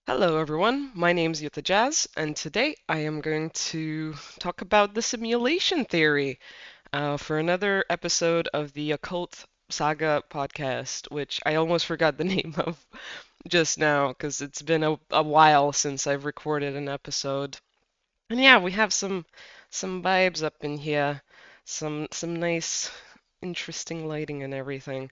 Hello, everyone. My name's Yuta Jazz, and today I am going to talk about the simulation theory for another episode of the Occult Saga podcast, which I almost forgot the name of just now because it's been a while since I've recorded an episode. And yeah, we have some vibes up in here, some nice, interesting lighting and everything.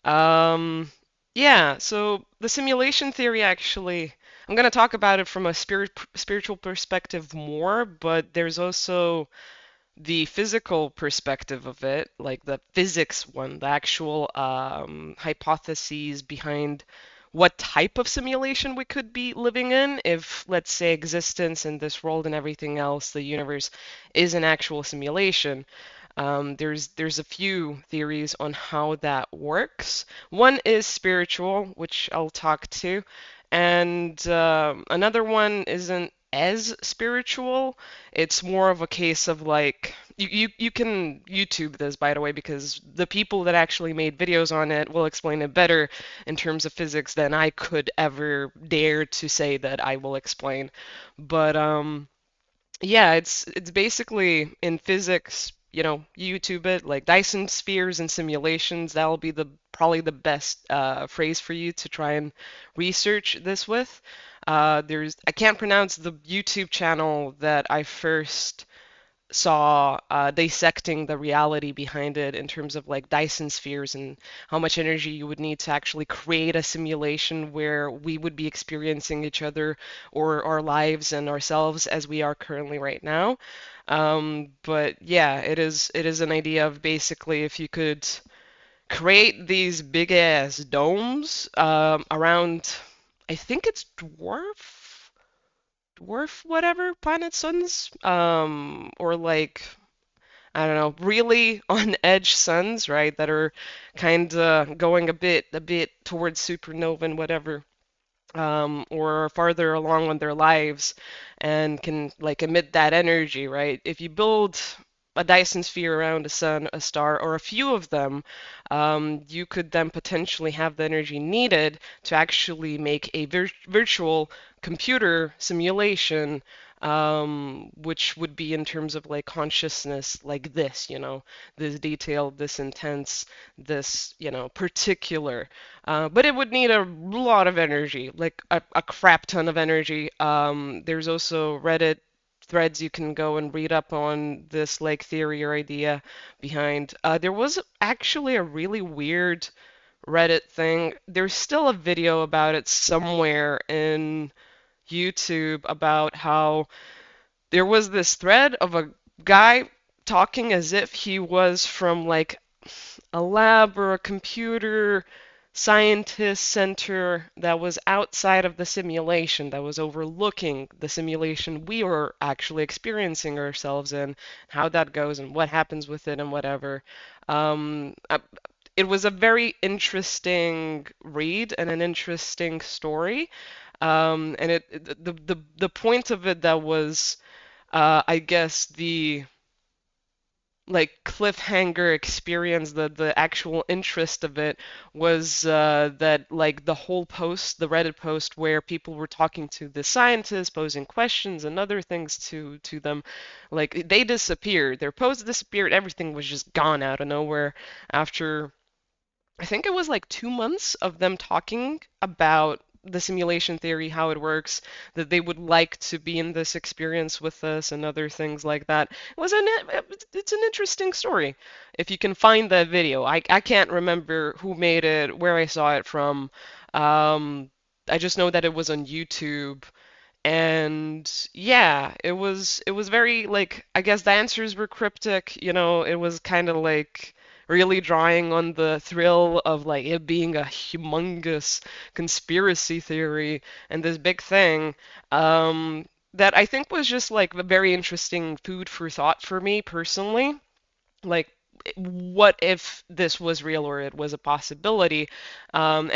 Um, yeah, so the simulation theory actually, I'm going to talk about it from a spiritual perspective more, but there's also the physical perspective of it, like the physics one, the actual hypotheses behind what type of simulation we could be living in if, let's say, existence in this world and everything else, the universe, is an actual simulation. There's a few theories on how that works. One is spiritual, which I'll talk to, and another one isn't as spiritual. It's more of a case of like you can YouTube this, by the way, because the people that actually made videos on it will explain it better in terms of physics than I could ever dare to say that I will explain. But yeah, it's basically in physics, YouTube it like Dyson spheres and simulations. That'll be the probably the best phrase for you to try and research this with. I can't pronounce the YouTube channel that I first saw dissecting the reality behind it in terms of like Dyson spheres and how much energy you would need to actually create a simulation where we would be experiencing each other or our lives and ourselves as we are currently right now. But yeah, it is an idea of basically if you could create these big ass domes around, I think it's dwarf whatever planet suns, or like I don't know, really on edge suns, right, that are kind of going a bit towards supernova and whatever, or farther along on their lives and can like emit that energy, right? If you build a Dyson sphere around a sun, a star, or a few of them, you could then potentially have the energy needed to actually make a virtual computer simulation, which would be in terms of like consciousness, like this, this detailed, this intense, this, particular. But it would need a lot of energy, like a crap ton of energy. There's also Reddit threads you can go and read up on this like theory or idea behind. There was actually a really weird Reddit thing. There's still a video about it somewhere in YouTube about how there was this thread of a guy talking as if he was from like a lab or a computer scientist center that was outside of the simulation, that was overlooking the simulation we were actually experiencing ourselves in, how that goes and what happens with it and whatever. Um, uh, it was a very interesting read and an interesting story. And the point of it that was, I guess, the like cliffhanger experience, the actual interest of it was that like the whole post, the Reddit post where people were talking to the scientists, posing questions and other things to them, like they disappeared. Their post disappeared. Everything was just gone out of nowhere after I think it was like 2 months of them talking about the simulation theory, how it works, that they would like to be in this experience with us and other things like that. It's an interesting story. If you can find that video, I can't remember who made it, where I saw it from. I just know that it was on YouTube. And yeah, it was very like I guess the answers were cryptic, it was kind of like really drawing on the thrill of like it being a humongous conspiracy theory and this big thing, that I think was just like a very interesting food for thought for me personally. Like, what if this was real or it was a possibility? And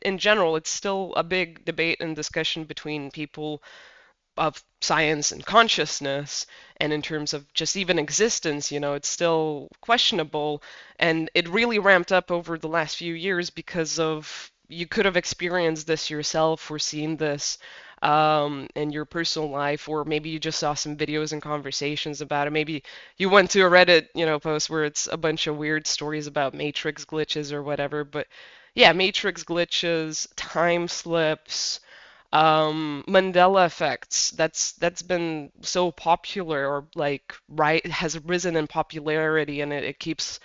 in general, it's still a big debate and discussion between people of science and consciousness, and in terms of just even existence, it's still questionable. And it really ramped up over the last few years because of you could have experienced this yourself or seen this in your personal life, or maybe you just saw some videos and conversations about it. Maybe you went to a Reddit, post where it's a bunch of weird stories about matrix glitches or whatever. But yeah, matrix glitches, time slips, Mandela effects. That's been so popular, or like right has risen in popularity, and it keeps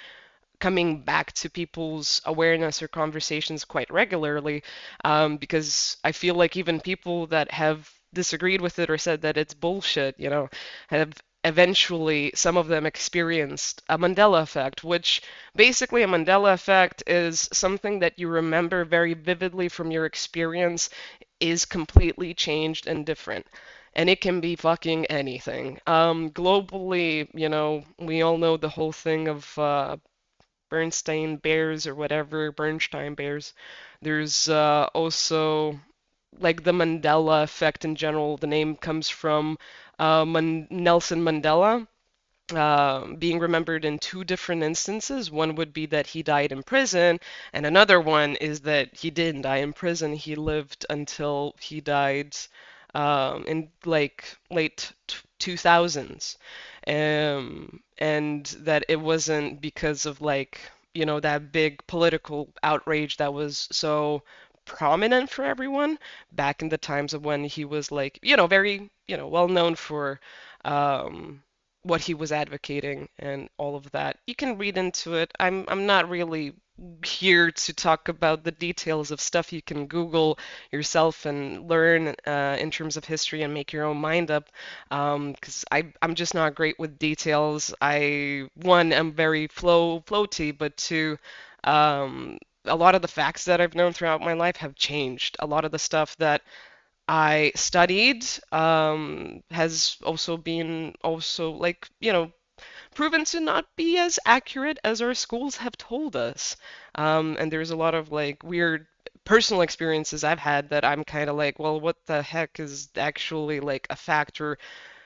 coming back to people's awareness or conversations quite regularly, because I feel like even people that have disagreed with it or said that it's bullshit, have eventually, some of them experienced a Mandela effect, which basically a Mandela effect is something that you remember very vividly from your experience is completely changed and different. And it can be fucking anything. Globally, we all know the whole thing of Bernstein Bears or whatever, Bernstein Bears. There's also like the Mandela effect in general. The name comes from Nelson Mandela, being remembered in two different instances. One would be that he died in prison, and another one is that he didn't die in prison. He lived until he died in like late 2000s. And that it wasn't because of like, that big political outrage that was so prominent for everyone back in the times of when he was like, very, well known for um, what he was advocating and all of that. You can read into it. I'm not really here to talk about the details of stuff you can Google yourself and learn in terms of history and make your own mind up. Because I'm just not great with details. One, am very floaty, but two, a lot of the facts that I've known throughout my life have changed. A lot of the stuff that I studied has also been also like, proven to not be as accurate as our schools have told us. And there's a lot of like weird personal experiences I've had that I'm kind of like, well, what the heck is actually like a fact, or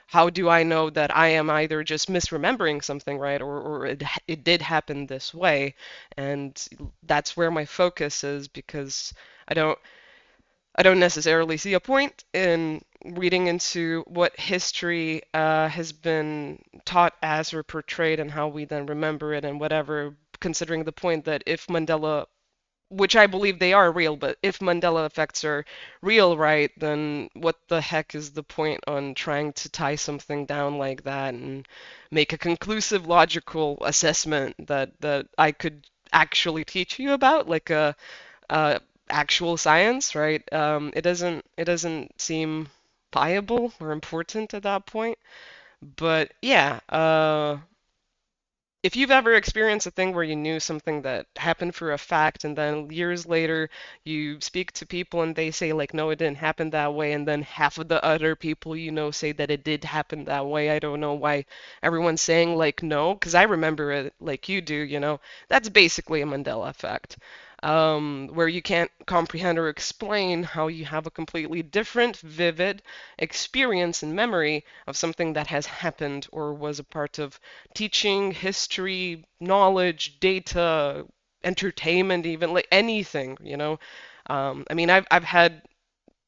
how do I know that I am either just misremembering something, right, or it did happen this way? And that's where my focus is, because I don't I don't necessarily see a point in reading into what history has been taught as or portrayed and how we then remember it and whatever, considering the point that if Mandela, which I believe they are real, but if Mandela effects are real, right, then what the heck is the point on trying to tie something down like that and make a conclusive logical assessment that I could actually teach you about, like a uh, actual science, right? It doesn't seem viable or important at that point. But yeah, if you've ever experienced a thing where you knew something that happened for a fact, and then years later you speak to people and they say like, no, it didn't happen that way, and then half of the other people say that it did happen that way. I don't know why everyone's saying like no, because I remember it like you do, That's basically a Mandela effect. Where you can't comprehend or explain how you have a completely different, vivid experience and memory of something that has happened or was a part of teaching, history, knowledge, data, entertainment, even like anything. I mean, I've had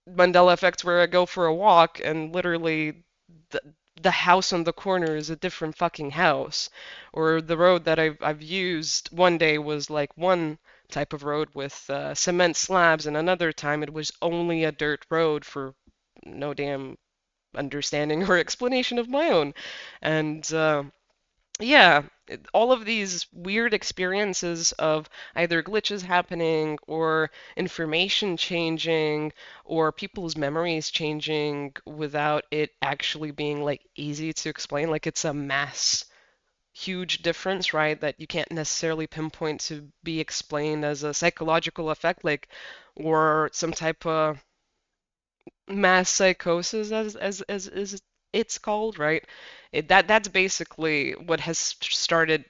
Mandela effects where I go for a walk and literally the the house on the corner is a different fucking house, or the road that I've used one day was like one type of road with cement slabs, and another time it was only a dirt road for no damn understanding or explanation of my own. And yeah, all of these weird experiences of either glitches happening or information changing or people's memories changing without it actually being like easy to explain, like it's a mass huge difference, right? That you can't necessarily pinpoint to be explained as a psychological effect, like, or some type of mass psychosis, as it's called, right? That's basically what has started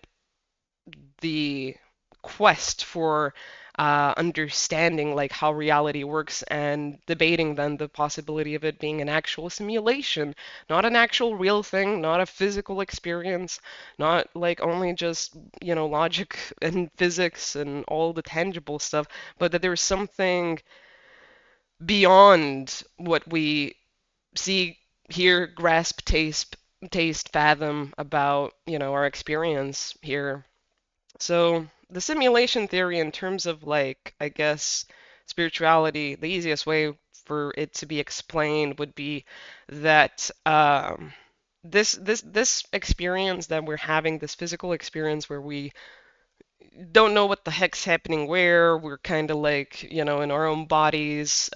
the quest for understanding like how reality works and debating then the possibility of it being an actual simulation, not an actual real thing, not a physical experience, not like only just, logic and physics and all the tangible stuff, but that there's something beyond what we see, hear, grasp, taste, fathom about, our experience here. So the simulation theory, in terms of like, I guess, spirituality, the easiest way for it to be explained would be that this experience that we're having, this physical experience where we don't know what the heck's happening where. We're kind of like, in our own bodies,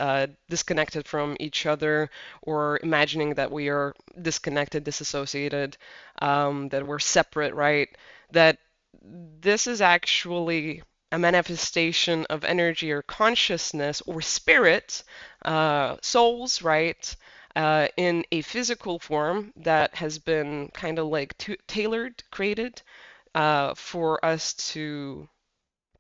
disconnected from each other, or imagining that we are disconnected, disassociated, that we're separate, right? That this is actually a manifestation of energy or consciousness or spirit, souls, right? In a physical form that has been kind of like tailored, created for us to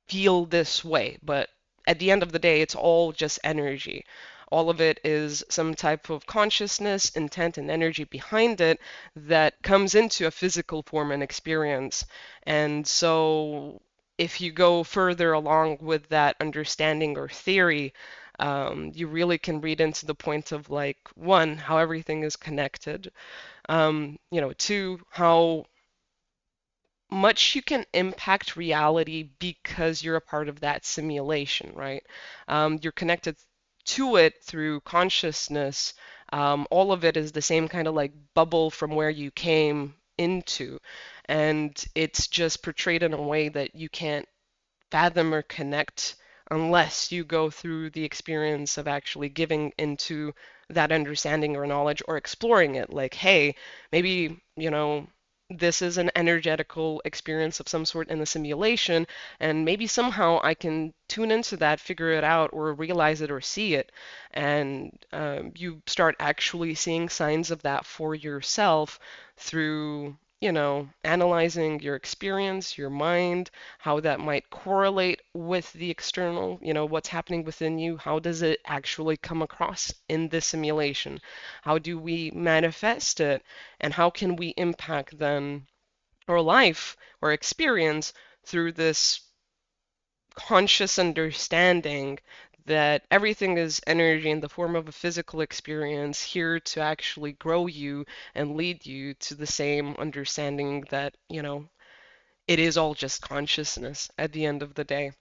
feel this way. But at the end of the day, it's all just energy. All of it is some type of consciousness, intent, and energy behind it that comes into a physical form and experience. And so, if you go further along with that understanding or theory, you really can read into the point of like, one, how everything is connected, two, how much you can impact reality because you're a part of that simulation, right? You're connected to it through consciousness. All of it is the same kind of like bubble from where you came into, and it's just portrayed in a way that you can't fathom or connect unless you go through the experience of actually giving into that understanding or knowledge or exploring it. Like, hey, maybe, this is an energetical experience of some sort in the simulation, and maybe somehow I can tune into that, figure it out, or realize it or see it. And you start actually seeing signs of that for yourself through, analyzing your experience, your mind, how that might correlate with the external, what's happening within you. How does it actually come across in this simulation? How do we manifest it? And how can we impact then our life or experience through this conscious understanding that everything is energy in the form of a physical experience here to actually grow you and lead you to the same understanding that, it is all just consciousness at the end of the day.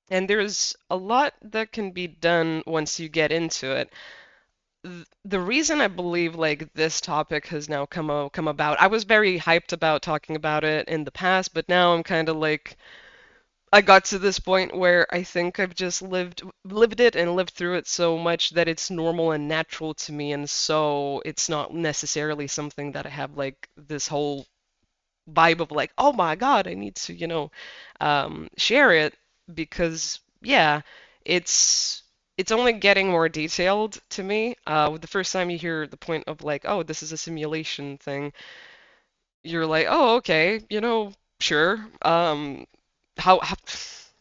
And there's a lot that can be done once you get into it. The reason I believe like this topic has now come about, I was very hyped about talking about it in the past, but now I'm kind of like I got to this point where I think I've just lived it and lived through it so much that it's normal and natural to me, and so it's not necessarily something that I have like this whole vibe of like, oh my God, I need to, share it because yeah, it's only getting more detailed to me. The first time you hear the point of like, oh, this is a simulation thing, you're like, oh, okay, sure. How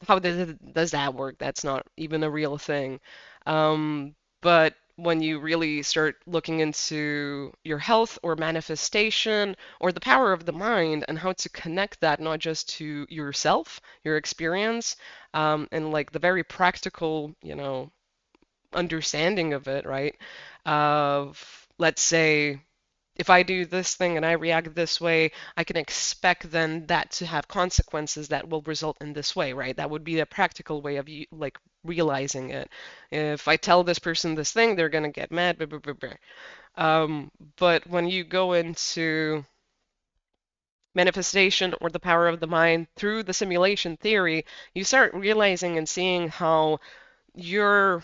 how does that work? That's not even a real thing. But when you really start looking into your health or manifestation or the power of the mind and how to connect that not just to yourself, your experience, and like the very practical, understanding of it, right? Of, let's say, if I do this thing and I react this way, I can expect then that to have consequences that will result in this way, right? That would be a practical way of like realizing it. If I tell this person this thing, they're gonna get mad, blah, blah, blah, blah. But when you go into manifestation or the power of the mind through the simulation theory, you start realizing and seeing how your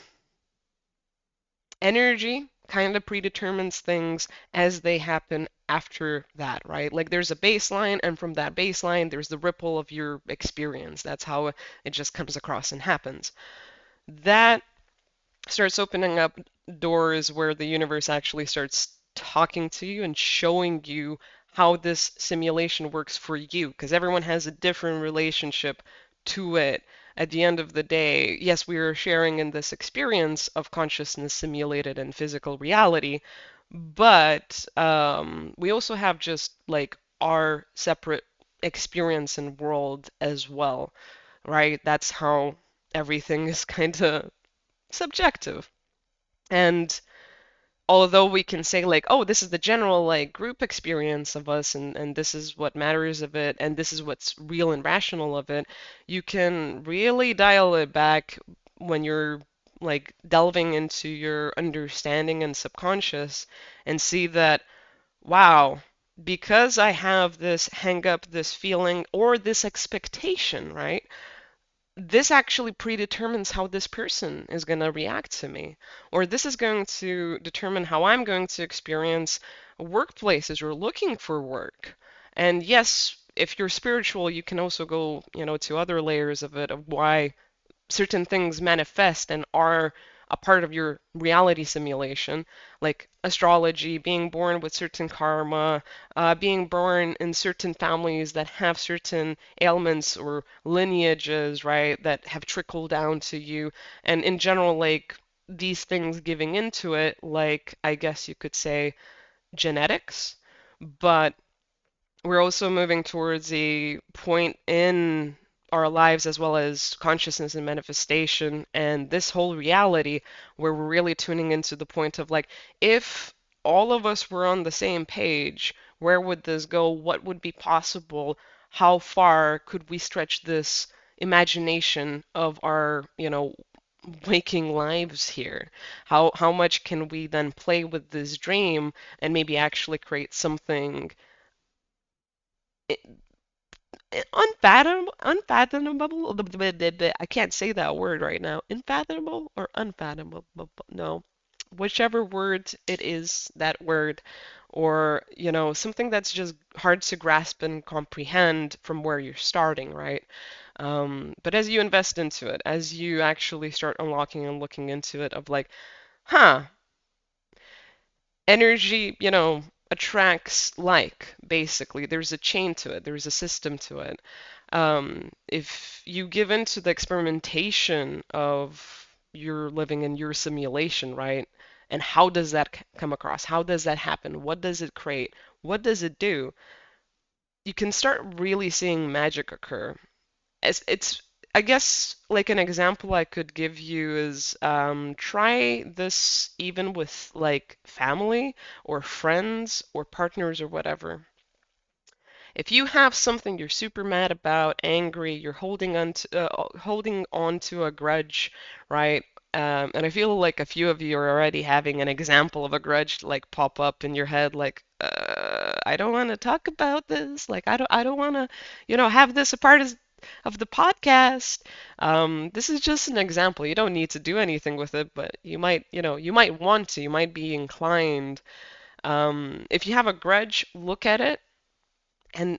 energy kind of predetermines things as they happen after that, right? Like there's a baseline, and from that baseline, there's the ripple of your experience. That's how it just comes across and happens. That starts opening up doors where the universe actually starts talking to you and showing you how this simulation works for you, because everyone has a different relationship to it. at the end of the day, yes, we are sharing in this experience of consciousness simulated in physical reality, but we also have just like our separate experience and world as well, right? That's how everything is kind of subjective. And although we can say like, oh, this is the general like group experience of us and this is what matters of it and this is what's real and rational of it, you can really dial it back when you're like delving into your understanding and subconscious and see that, wow, because I have this hang up, this feeling, or this expectation, right? This actually predetermines how this person is going to react to me, or this is going to determine how I'm going to experience workplaces or looking for work. And yes, if you're spiritual, you can also go, to other layers of it, of why certain things manifest and are a part of your reality simulation, like astrology, being born with certain karma, being born in certain families that have certain ailments or lineages, right, that have trickled down to you, and in general, like these things giving into it, like I guess you could say genetics, but we're also moving towards a point in our lives as well as consciousness and manifestation and this whole reality where we're really tuning into the point of like, if all of us were on the same page, where would this go? What would be possible? How far could we stretch this imagination of our, waking lives here? How much can we then play with this dream and maybe actually create something unfathomable. I can't say that word right now. Unfathomable or unfathomable? No, whichever word it is, that word, or something that's just hard to grasp and comprehend from where you're starting, right? But as you invest into it, as you actually start unlocking and looking into it, of like, huh, energy, attracts like, basically. There's a chain to it, there's a system to it. If you give into the experimentation of your living in your simulation, right? And how does that come across? How does that happen? What does it create? What does it do? You can start really seeing magic occur. It's I guess like an example I could give you is try this even with like family or friends or partners or whatever. If you have something you're super mad about, angry, you're holding on to a grudge, right? And I feel like a few of you are already having an example of a grudge like pop up in your head, like, I don't want to talk about this. Like, I don't want to, have this a part of the podcast. This is just an example. You don't need to do anything with it, but you might want to. You might be inclined. If you have a grudge, look at it and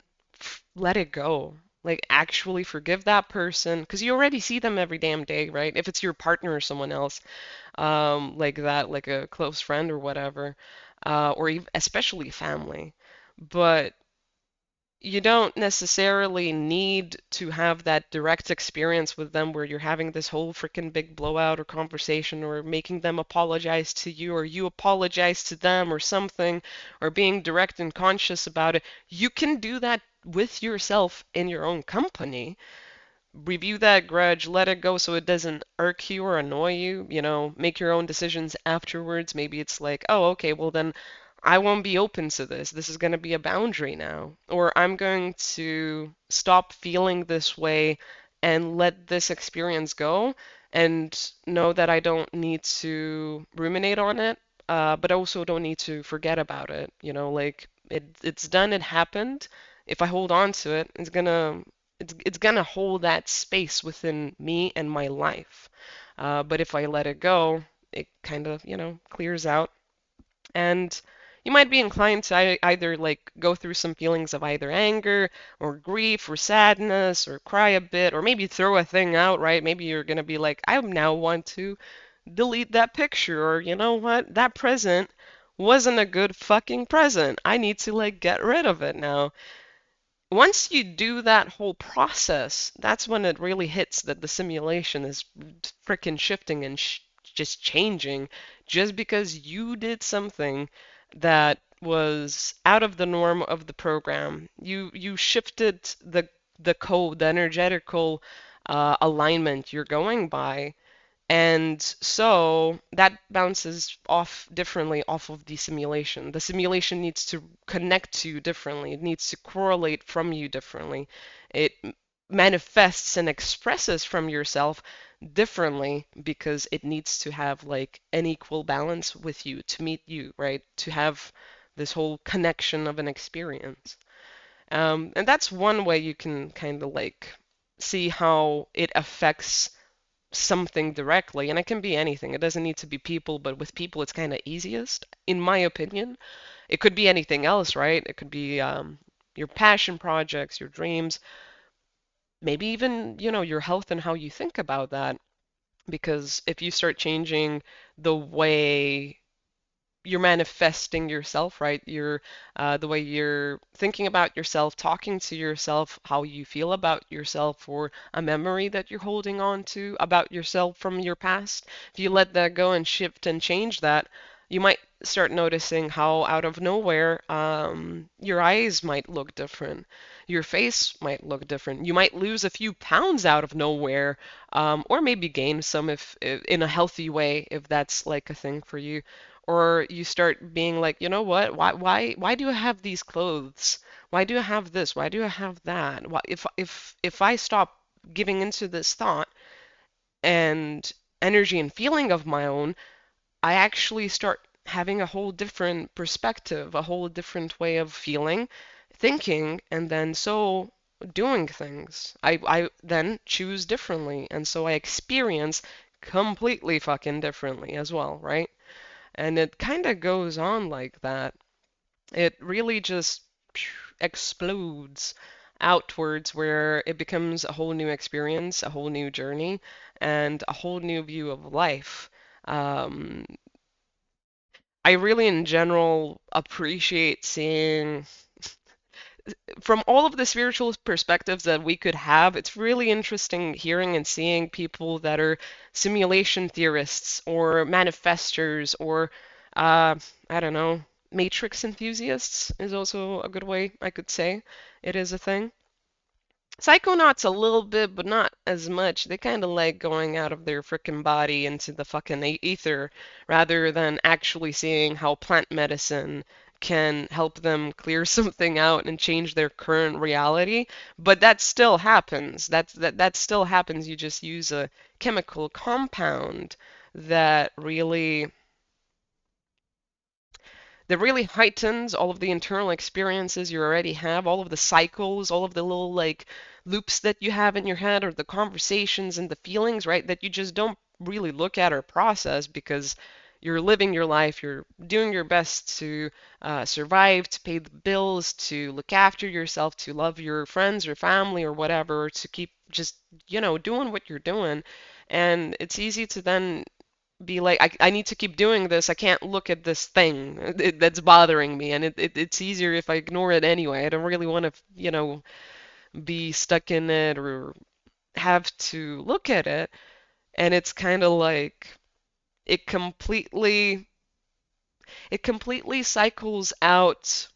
let it go. Like actually forgive that person because you already see them every damn day, right? If it's your partner or someone else, like that, like a close friend or whatever, or even, especially family. But you don't necessarily need to have that direct experience with them where you're having this whole freaking big blowout or conversation or making them apologize to you or you apologize to them or something or being direct and conscious about it. You can do that with yourself in your own company. Review that grudge, let it go so it doesn't irk you or annoy you, make your own decisions afterwards. Maybe it's like, oh, okay, well then I won't be open to this. This is going to be a boundary now. Or I'm going to stop feeling this way and let this experience go and know that I don't need to ruminate on it, but I also don't need to forget about it. Like it's done, it happened. If I hold on to it, it's gonna hold that space within me and my life. But if I let it go, it kind of, clears out. And you might be inclined to either like go through some feelings of either anger or grief or sadness or cry a bit or maybe throw a thing out, right? Maybe you're gonna be like, I now want to delete that picture or you know what? That present wasn't a good fucking present. I need to like get rid of it now. Once you do that whole process, that's when it really hits that the simulation is freaking shifting and just changing just because you did something that was out of the norm of the program. You shifted the code, the energetical alignment you're going by, and so that bounces off differently off of the simulation. The simulation needs to connect to you differently. It needs to correlate from you differently. It manifests and expresses from yourself differently because it needs to have like an equal balance with you to meet you, right? To have this whole connection of an experience. And that's one way you can kind of like see how it affects something directly, and it can be anything. It doesn't need to be people, but with people, it's kind of easiest, in my opinion. It could be anything else, right? It could be your passion projects, your dreams, maybe even, your health and how you think about that. Because if you start changing the way you're manifesting yourself, right? You're the way you're thinking about yourself, talking to yourself, how you feel about yourself, or a memory that you're holding on to about yourself from your past. If you let that go and shift and change that, you might start noticing how out of nowhere your eyes might look different. Your face might look different. You might lose a few pounds out of nowhere, or maybe gain some if in a healthy way, if that's like a thing for you. Or you start being like, you know what? Why do I have these clothes? Why do I have this? Why do I have that? Why, if I stop giving into this thought and energy and feeling of my own, I actually start having a whole different perspective, a whole different way of feeling, thinking, and then so doing things. I then choose differently, and so I experience completely fucking differently as well, right? And it kind of goes on like that. It really just explodes outwards where it becomes a whole new experience, a whole new journey, and a whole new view of life. Um, I really, in general, appreciate seeing from all of the spiritual perspectives that we could have, it's really interesting hearing and seeing people that are simulation theorists or manifestors or, I don't know, matrix enthusiasts is also a good way I could say it is a thing. Psychonauts a little bit, but not as much. They kind of like going out of their frickin' body into the fucking ether rather than actually seeing how plant medicine can help them clear something out and change their current reality. But that still happens. That still happens. You just use a chemical compound that really that really heightens all of the internal experiences you already have, all of the cycles, all of the little like loops that you have in your head, or the conversations and the feelings, right? That you just don't really look at or process because you're living your life, you're doing your best to survive, to pay the bills, to look after yourself, to love your friends or family or whatever, to keep just, doing what you're doing. And it's easy to then be like, I need to keep doing this. I can't look at this thing that's bothering me, and it's easier if I ignore it anyway. I don't really want to, be stuck in it or have to look at it. And it's kind of like it completely it completely cycles out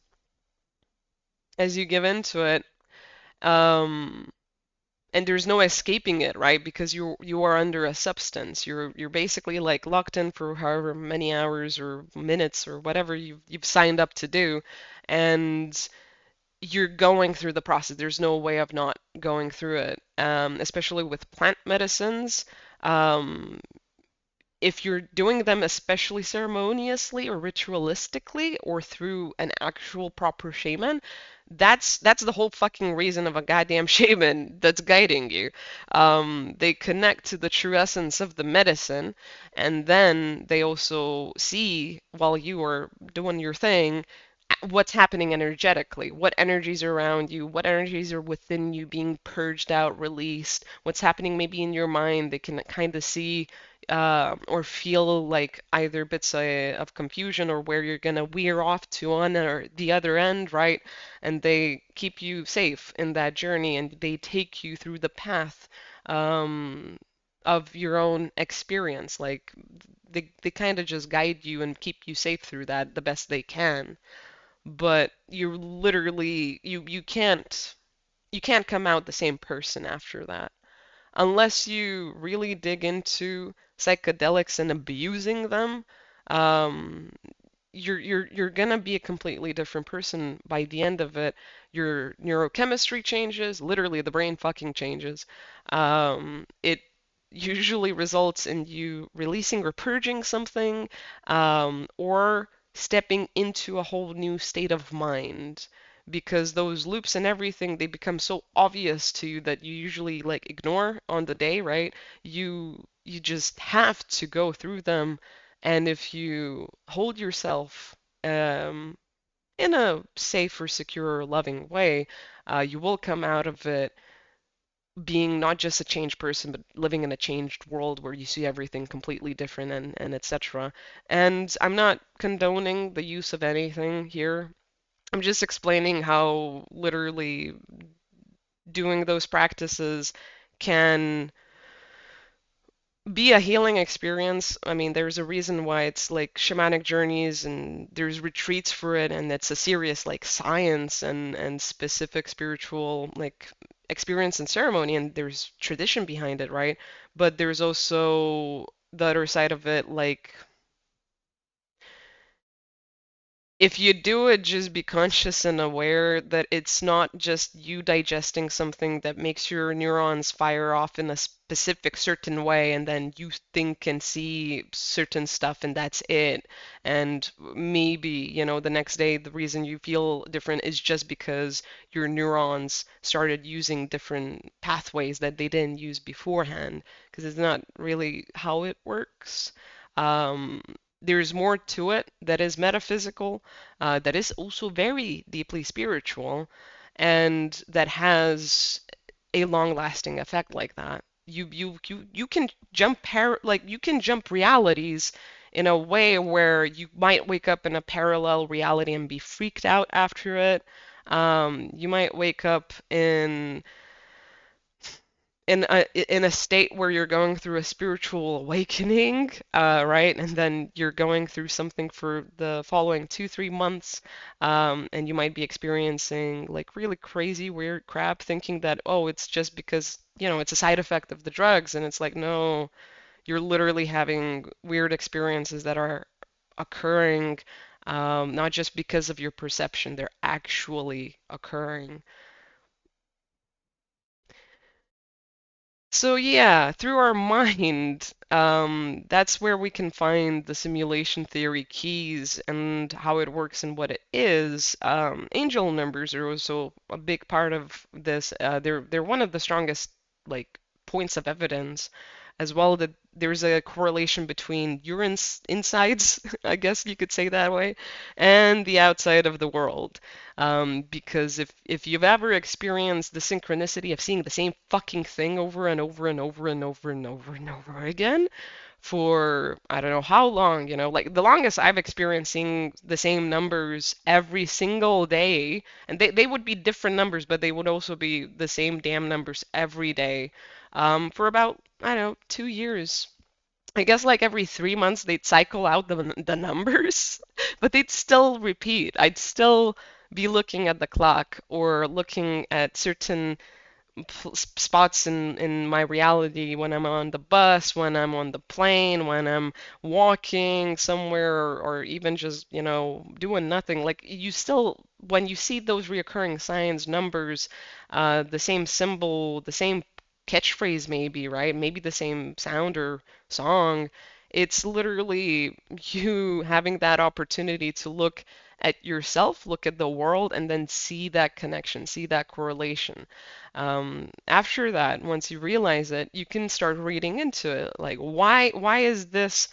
as you give into it. Um, and there's no escaping it, right? Because you are under a substance. You're basically like locked in for however many hours or minutes or whatever you've signed up to do, and you're going through the process. There's no way of not going through it. Especially with plant medicines. Um, if you're doing them especially ceremoniously or ritualistically or through an actual proper shaman, that's the whole fucking reason of a goddamn shaman that's guiding you. They connect to the true essence of the medicine, and then they also see while you are doing your thing what's happening energetically, what energies are around you, what energies are within you being purged out, released, what's happening maybe in your mind. They can kind of see or feel like either bits of confusion or where you're gonna veer off to on or the other end, right? And they keep you safe in that journey and they take you through the path um, of your own experience. Like they kind of just guide you and keep you safe through that the best they can. But you're literally you can't come out the same person after that unless you really dig into psychedelics and abusing them. Um, you're gonna be a completely different person by the end of it. Your neurochemistry changes, literally the brain fucking changes. It usually results in you releasing or purging something, or stepping into a whole new state of mind. Because those loops and everything, they become so obvious to you that you usually like ignore on the day, right? You just have to go through them, and if you hold yourself in a safe or secure, loving way, you will come out of it being not just a changed person, but living in a changed world where you see everything completely different and etc. And I'm not condoning the use of anything here. I'm just explaining how literally doing those practices can be a healing experience. I mean, there's a reason why it's like shamanic journeys and there's retreats for it, and it's a serious like science and specific spiritual like experience and ceremony, and there's tradition behind it, right? But there's also the other side of it, like if you do it, just be conscious and aware that it's not just you digesting something that makes your neurons fire off in a specific certain way, and then you think and see certain stuff, and that's it. And maybe, the next day, the reason you feel different is just because your neurons started using different pathways that they didn't use beforehand, because it's not really how it works. Um, there's more to it that is metaphysical, that is also very deeply spiritual, and that has a long-lasting effect like that. You can you can jump realities in a way where you might wake up in a parallel reality and be freaked out after it. You might wake up in a state where you're going through a spiritual awakening, right? And then you're going through something for the following 2, 3 months, and you might be experiencing like really crazy, weird crap, thinking that, oh, it's just because, it's a side effect of the drugs. And it's like, no, you're literally having weird experiences that are occurring, not just because of your perception, they're actually occurring. So yeah, through our mind, that's where we can find the simulation theory keys and how it works and what it is. Angel numbers are also a big part of this. They're one of the strongest like points of evidence, as well that there's a correlation between your insides, I guess you could say that way, and the outside of the world. Because if you've ever experienced the synchronicity of seeing the same fucking thing over and over and over and over and over and over again for I don't know how long, like the longest I've experienced seeing the same numbers every single day, and they would be different numbers, but they would also be the same damn numbers every day, for about, I don't know, 2 years. I guess like every 3 months they'd cycle out the numbers, but they'd still repeat. I'd still be looking at the clock or looking at certain spots in my reality when I'm on the bus, when I'm on the plane, when I'm walking somewhere, or even just, doing nothing. Like you still, when you see those reoccurring signs, numbers, the same symbol, the same catchphrase maybe, right? Maybe the same sound or song. It's literally you having that opportunity to look at yourself, look at the world, and then see that connection, see that correlation. After that, once you realize it, you can start reading into it. Like, why is this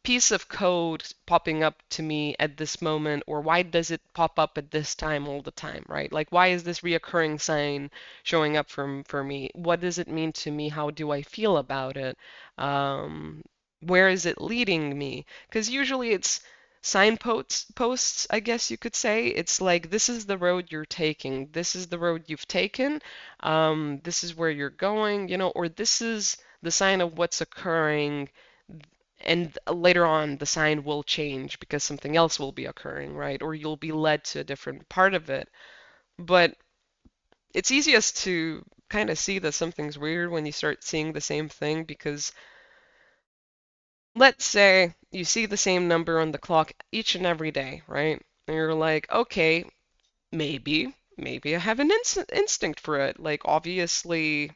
piece of code popping up to me at this moment, or why does it pop up at this time all the time, right? Like, why is this reoccurring sign showing up for me? What does it mean to me? How do I feel about it? Um, where is it leading me? Because usually it's signposts, I guess you could say. It's like, this is the road you're taking. This is the road you've taken. This is where you're going, or this is the sign of what's occurring, and later on the sign will change because something else will be occurring, right? Or you'll be led to a different part of it. But it's easiest to kind of see that something's weird when you start seeing the same thing, because let's say you see the same number on the clock each and every day, right? And you're like, okay, maybe I have an instinct for it. Like, obviously,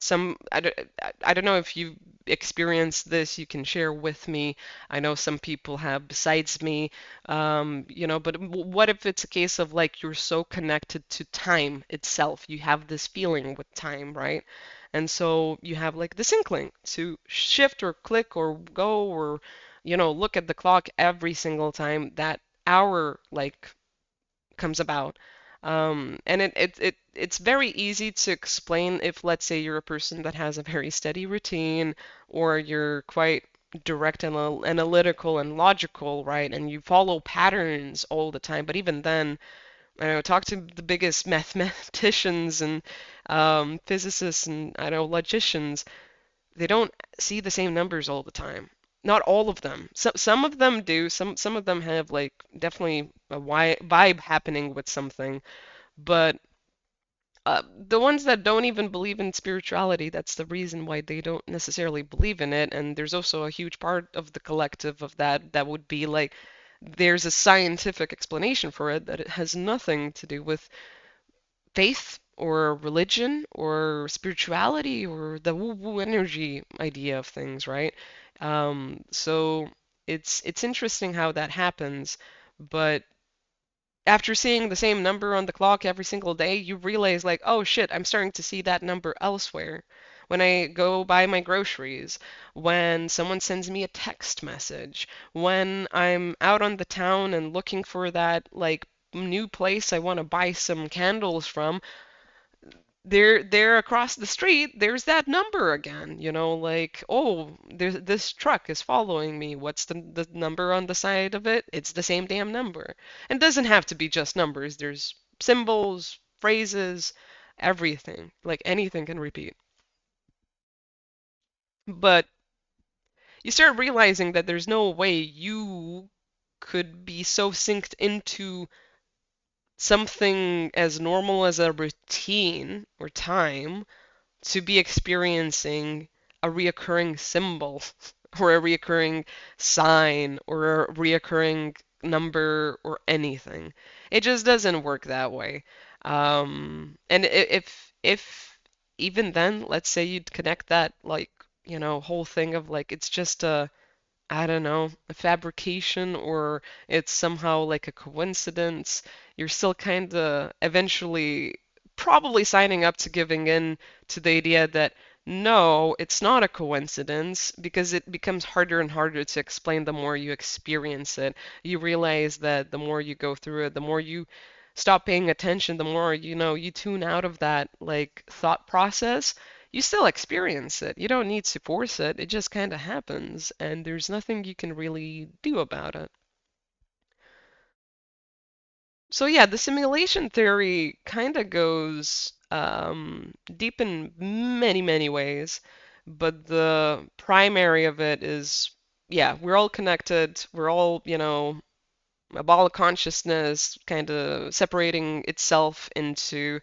some I don't know if you experienced this, you can share with me. I know some people have besides me, but what if it's a case of like you're so connected to time itself, you have this feeling with time, right? And so you have like this inkling to shift or click or go, or look at the clock every single time that hour like comes about. And it's very easy to explain if, let's say, you're a person that has a very steady routine, or you're quite direct and analytical and logical, right? And you follow patterns all the time. But even then, I know, talk to the biggest mathematicians and physicists and I know logicians, they don't see the same numbers all the time. Not all of them. Some of them do. Some of them have like definitely a vibe happening with something. But the ones that don't even believe in spirituality, that's the reason why they don't necessarily believe in it. And there's also a huge part of the collective of that would be like there's a scientific explanation for it, that it has nothing to do with faith or religion or spirituality or the woo-woo energy idea of things, right? So it's interesting how that happens, but after seeing the same number on the clock every single day, you realize like, oh shit, I'm starting to see that number elsewhere. When I go buy my groceries, when someone sends me a text message, when I'm out on the town and looking for that like new place I want to buy some candles from, there across the street, there's that number again, like, oh, there's this truck is following me. What's the number on the side of it? It's the same damn number. And it doesn't have to be just numbers. There's symbols, phrases, everything. Like anything can repeat. But you start realizing that there's no way you could be so synced into something as normal as a routine or time to be experiencing a reoccurring symbol or a reoccurring sign or a reoccurring number or anything. It just doesn't work that way. And if even then, let's say you'd connect that like, whole thing of like it's just a, I don't know, a fabrication, or it's somehow like a coincidence, you're still kind of eventually probably signing up to giving in to the idea that no, it's not a coincidence, because it becomes harder and harder to explain the more you experience it. You realize that the more you go through it, the more you stop paying attention, the more you tune out of that like thought process. You still experience it. You don't need to force it. It just kind of happens, and there's nothing you can really do about it. So yeah, the simulation theory kind of goes deep in many, many ways, but the primary of it is, yeah, we're all connected. We're all, a ball of consciousness kind of separating itself into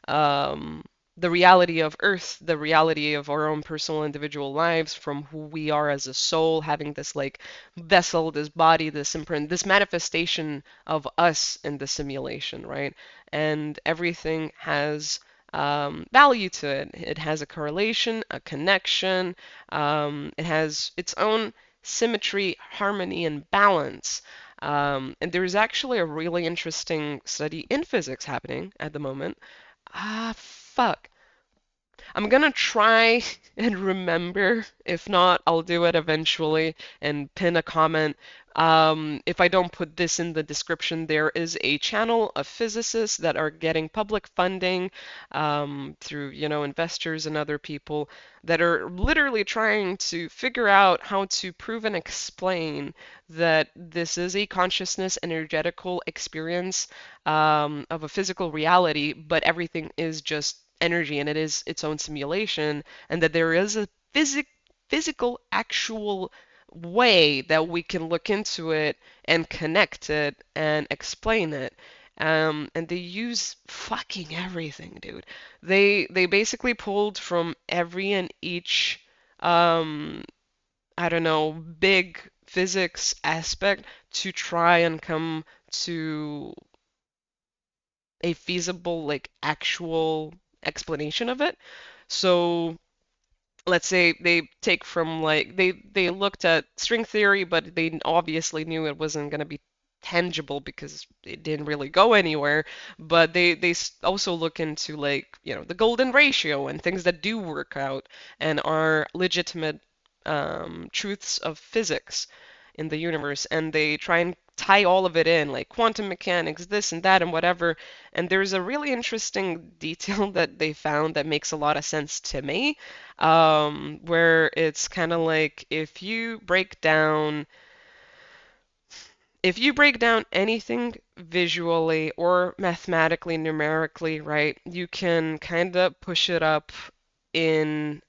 um, the reality of Earth, the reality of our own personal individual lives, from who we are as a soul, having this like vessel, this body, this imprint, this manifestation of us in the simulation, right? And everything has value to it. It has a correlation, a connection. It has its own symmetry, harmony, and balance. And there's actually a really interesting study in physics happening at the moment. Ah, fuck. I'm gonna try and remember. If not, I'll do it eventually and pin a comment. If I don't put this in the description, there is a channel of physicists that are getting public funding through, investors and other people that are literally trying to figure out how to prove and explain that this is a consciousness energetical experience of a physical reality, but everything is just energy and it is its own simulation, and that there is a physical, actual way that we can look into it and connect it and explain it. And they use fucking everything, dude. They basically pulled from every and each I don't know, big physics aspect to try and come to a feasible, like, actual explanation of it. So let's say they take from like they looked at string theory, but they obviously knew it wasn't going to be tangible because it didn't really go anywhere. But they also look into, like, the golden ratio and things that do work out and are legitimate truths of physics in the universe, and they try and tie all of it in, like quantum mechanics, this and that, and whatever. And there's a really interesting detail that they found that makes a lot of sense to me, where it's kind of like if you break down anything visually or mathematically, numerically, right, you can kind of push it up in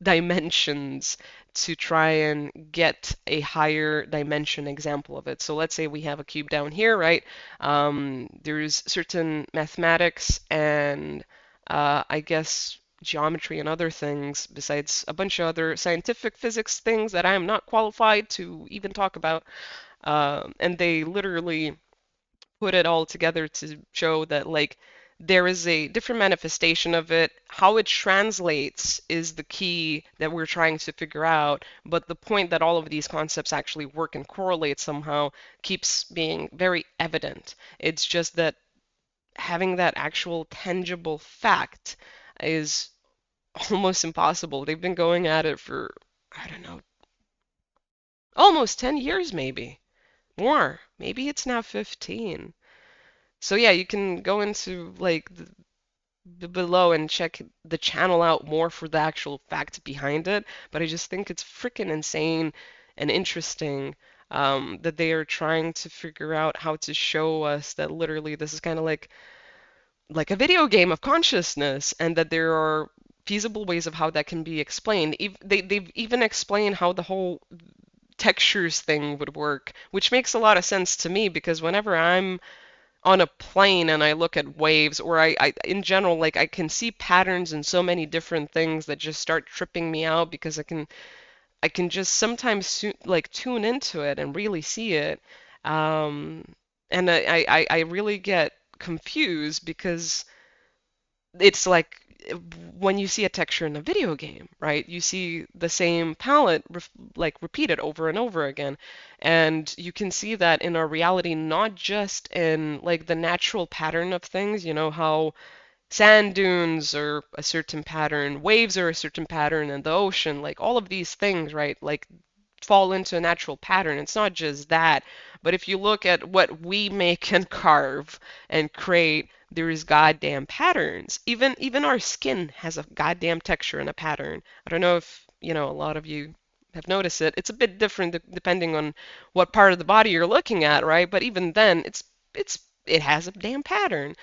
dimensions to try and get a higher dimension example of it. So let's say we have a cube down here, right? There's certain mathematics and I guess geometry and other things, besides a bunch of other scientific physics things that I am not qualified to even talk about. And they literally put it all together to show that, like, there is a different manifestation of it. How it translates is the key that we're trying to figure out. But the point that all of these concepts actually work and correlate somehow keeps being very evident. It's just that having that actual tangible fact is almost impossible. They've been going at it for, I don't know, almost 10 years, maybe more. Maybe it's now 15. So yeah, you can go into, like, below and check the channel out more for the actual facts behind it. But I just think it's freaking insane and interesting that they are trying to figure out how to show us that literally this is kind of like a video game of consciousness, and that there are feasible ways of how that can be explained. They've even explained how the whole textures thing would work, which makes a lot of sense to me because whenever I'm on a plane and I look at waves, or I in general, like, I can see patterns in so many different things that just start tripping me out because I can just sometimes like tune into it and really see it. Um, and I really get confused because it's like when you see a texture in a video game, right? You see the same palette like repeated over and over again. And you can see that in our reality, not just in, like, the natural pattern of things, how sand dunes are a certain pattern, waves are a certain pattern, and the ocean, like all of these things, right? Like, fall into a natural pattern. It's not just that, but if you look at what we make and carve and create, there is goddamn patterns. Even our skin has a goddamn texture and a pattern. I don't know if, a lot of you have noticed it. It's a bit different depending on what part of the body you're looking at, right? But even then, it has a damn pattern.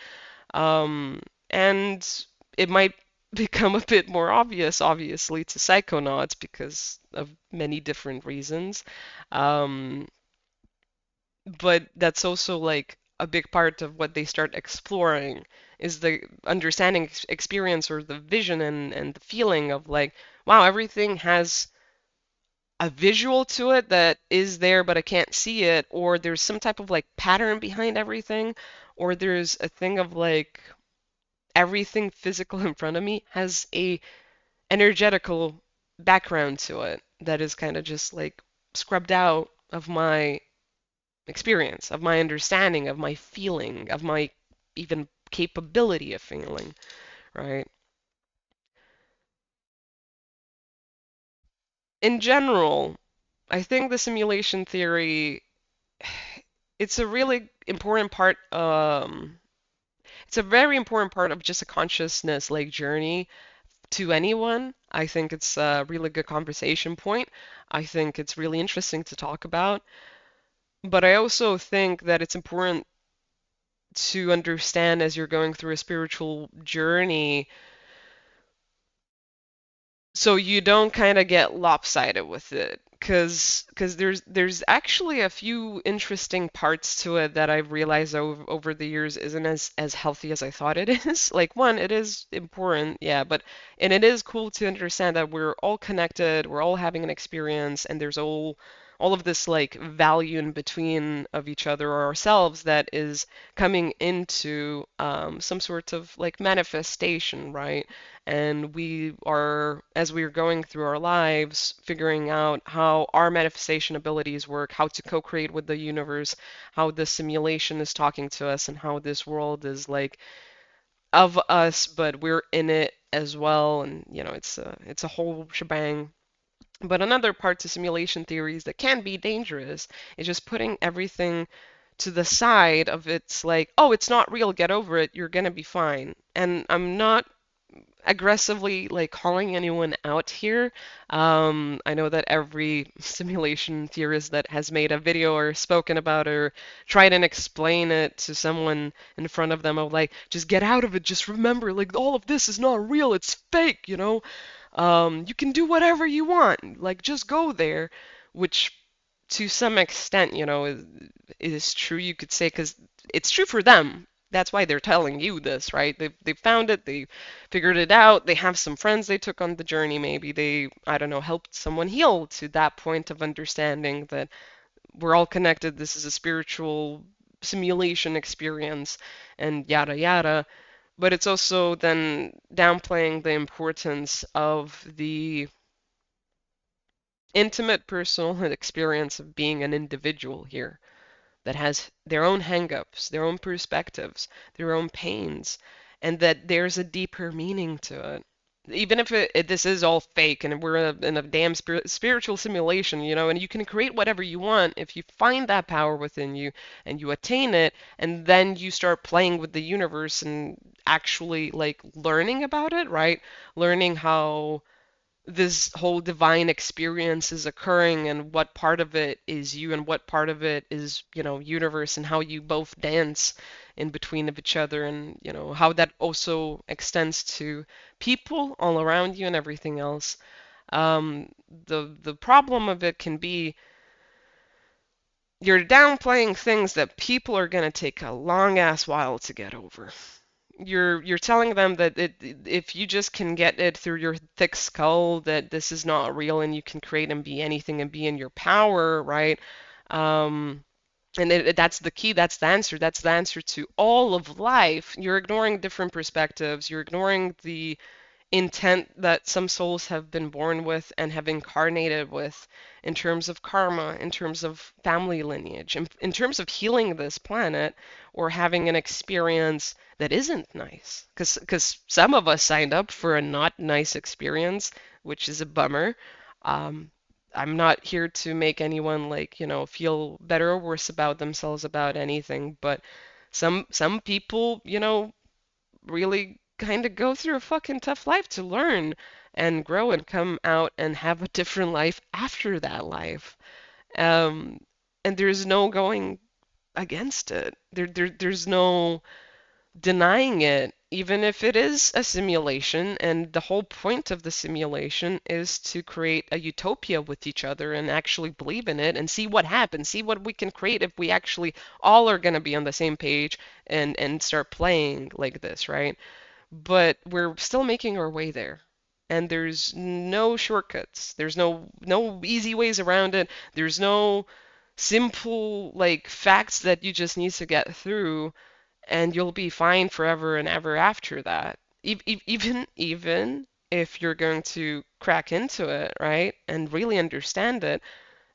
Um, and it might become a bit more obvious, obviously, to psychonauts because of many different reasons. Um, but that's also, like, a big part of what they start exploring is the understanding experience, or the vision and the feeling of, like, wow, everything has a visual to it that is there, but I can't see it, or there's some type of, like, pattern behind everything, or there's a thing of, like, everything physical in front of me has a energetical background to it that is kind of just, like, scrubbed out of my experience, of my understanding, of my feeling, of my even capability of feeling, right? In general, I think the simulation theory, it's a really important part, it's a very important part of just a consciousness like journey to anyone. I think it's a really good conversation point. I think it's really interesting to talk about. But I also think that it's important to understand as you're going through a spiritual journey so you don't kind of get lopsided with it because there's actually a few interesting parts to it that I've realized over the years isn't as healthy as I thought it is. Like one, it is important, yeah, but and it is cool to understand that we're all connected, we're all having an experience, and there's all of this like value in between of each other or ourselves that is coming into some sort of like manifestation, right? And we are, as we are going through our lives, figuring out how our manifestation abilities work, how to co-create with the universe, how the simulation is talking to us, and how this world is like of us, but we're in it as well. And it's a whole shebang. But another part to simulation theories that can be dangerous is just putting everything to the side of it's like, oh, it's not real, get over it, you're gonna be fine. And I'm not aggressively like calling anyone out here. I know that every simulation theorist that has made a video or spoken about it or tried and explain it to someone in front of them of like, just get out of it, just remember, like all of this is not real, it's fake, you know? You can do whatever you want, like just go there, which to some extent, is true, you could say, because it's true for them. That's why they're telling you this, right? They found it, they figured it out, they have some friends they took on the journey, maybe they, I don't know, helped someone heal to that point of understanding that we're all connected, this is a spiritual simulation experience, and yada yada. But it's also then downplaying the importance of the intimate personal experience of being an individual here that has their own hangups, their own perspectives, their own pains, and that there's a deeper meaning to it. Even if this is all fake and we're in a damn spiritual simulation, and you can create whatever you want if you find that power within you and you attain it, and then you start playing with the universe and actually like learning about it, right? Learning how this whole divine experience is occurring and what part of it is you and what part of it is, universe and how you both dance in between of each other and, how that also extends to people all around you and everything else. The problem of it can be you're downplaying things that people are going to take a long ass while to get over. You're telling them that if you just can get it through your thick skull that this is not real and you can create and be anything and be in your power, right? Um, and that's the key, that's the answer. That's the answer to all of life. You're ignoring different perspectives. You're ignoring the intent that some souls have been born with and have incarnated with in terms of karma, in terms of family lineage, in terms of healing this planet or having an experience that isn't nice. Because some of us signed up for a not nice experience, which is a bummer. Um, I'm not here to make anyone like, feel better or worse about themselves about anything, but some people, really kind of go through a fucking tough life to learn and grow and come out and have a different life after that life. Um, and there's no going against it. There's no denying it, even if it is a simulation. And the whole point of the simulation is to create a utopia with each other and actually believe in it and see what happens, see what we can create if we actually all are going to be on the same page and start playing like this, right? But we're still making our way there. And there's no shortcuts. There's no easy ways around it. There's no simple like facts that you just need to get through and you'll be fine forever and ever after that. Even if you're going to crack into it, right, and really understand it,